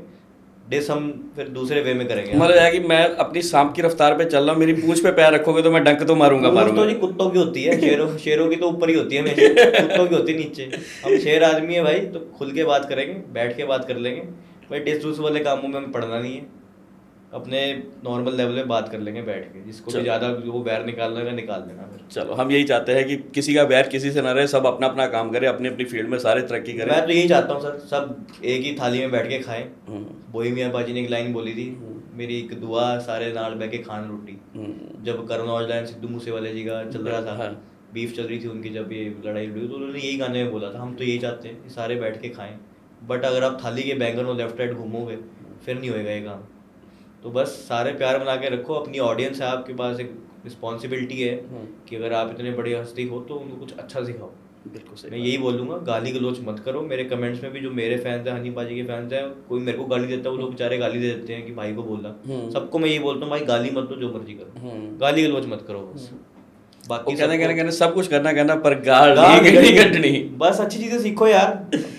डिस हम फिर दूसरे वे में करेंगे। मतलब है कि मैं अपनी सांप की रफ्तार पे चल रहा हूँ, मेरी पूंछ पे पैर रखोगे तो मैं डंक तो मारूंगा तो जी कुत्तों की होती है, शेरों की तो ऊपर ही होती है हमेशा, कुत्तों की होती है नीचे। हम शेर आदमी है भाई, तो खुल के बात करेंगे, बैठ के बात कर लेंगे भाई। डिस डूस वाले कामों में हमें पढ़ना नहीं है, अपने नॉर्मल लेवल में बात कर लेंगे बैठ के। जिसको भी ज़्यादा वो वैर निकालना है निकाल देना फिर। चलो हम यही चाहते हैं कि किसी का बैर किसी से ना रहे, सब अपना अपना काम करे, अपनी अपनी फील्ड में सारे तरक्की करें। मैं तो यही चाहता हूँ सर, सब एक ही थाली में बैठ के खाएं। बोहेमिया बाजी ने एक लाइन बोली थी, मेरी एक दुआ सारे नाल बैठ के खान रोटी। जब करण औजला एंड सिद्धू मूसेवाले जी का चल रहा था, बीफ चल रही थी उनकी, जब ये लड़ाई लड़ी तो उन्होंने यही गाने में बोला था, हम तो यही चाहते हैं कि सारे बैठ के खाएं। बट अगर आप थाली के बैंगन और लेफ्ट राइट घूमोगे फिर नहीं होएगा ये काम। तो बस सारे प्यार बना के रखो, अपनी ऑडियंस है आपके पास, एक रिस्पॉन्सिबिलिटी है कि अगर आप इतने बड़ी हस्ती हो तो उनको कुछ अच्छा सिखाओ। बिल्कुल सही। मैं यही बोलूँगा, गाली गलोच मत करो। मेरे कमेंट्स में भी जो मेरे फैंस हैं, हनी पाजी के फैंस हैं, कोई मेरे को गाली देता है, वो लोग बेचारे गाली दे देते हैं कि भाई को बोला। सबको मैं यही बोलता हूँ, भाई गाली मत दो, जो मर्जी करो, गाली गलोच मत करो बस। बाकी कहना सब कुछ करना पर गाल नहीं कटनी। बस अच्छी चीज़ें सीखो यार,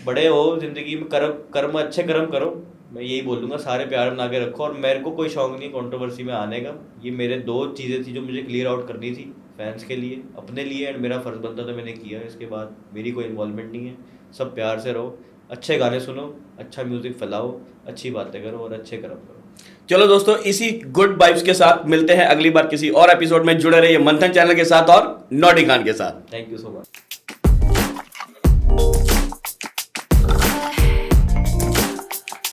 बड़े हो जिंदगी में, कर्म अच्छे कर्म करो। मैं यही बोलूँगा, सारे प्यार बना के रखो। और मेरे को कोई शौक नहीं कंट्रोवर्सी में आने का। ये मेरे 2 चीज़ें थी जो मुझे क्लियर आउट करनी थी, फैंस के लिए, अपने लिए, एंड मेरा फर्ज बनता था, मैंने किया। इसके बाद मेरी कोई इन्वॉल्वमेंट नहीं है। सब प्यार से रहो, अच्छे गाने सुनो, अच्छा म्यूज़िक फैलाओ, अच्छी बातें करो और अच्छे कर्म करो। चलो दोस्तों, इसी गुड वाइब्स के साथ मिलते हैं अगली बार किसी और एपिसोड में। जुड़े रहिए मंथन चैनल के साथ और नॉटी खान के साथ। Thank you so much.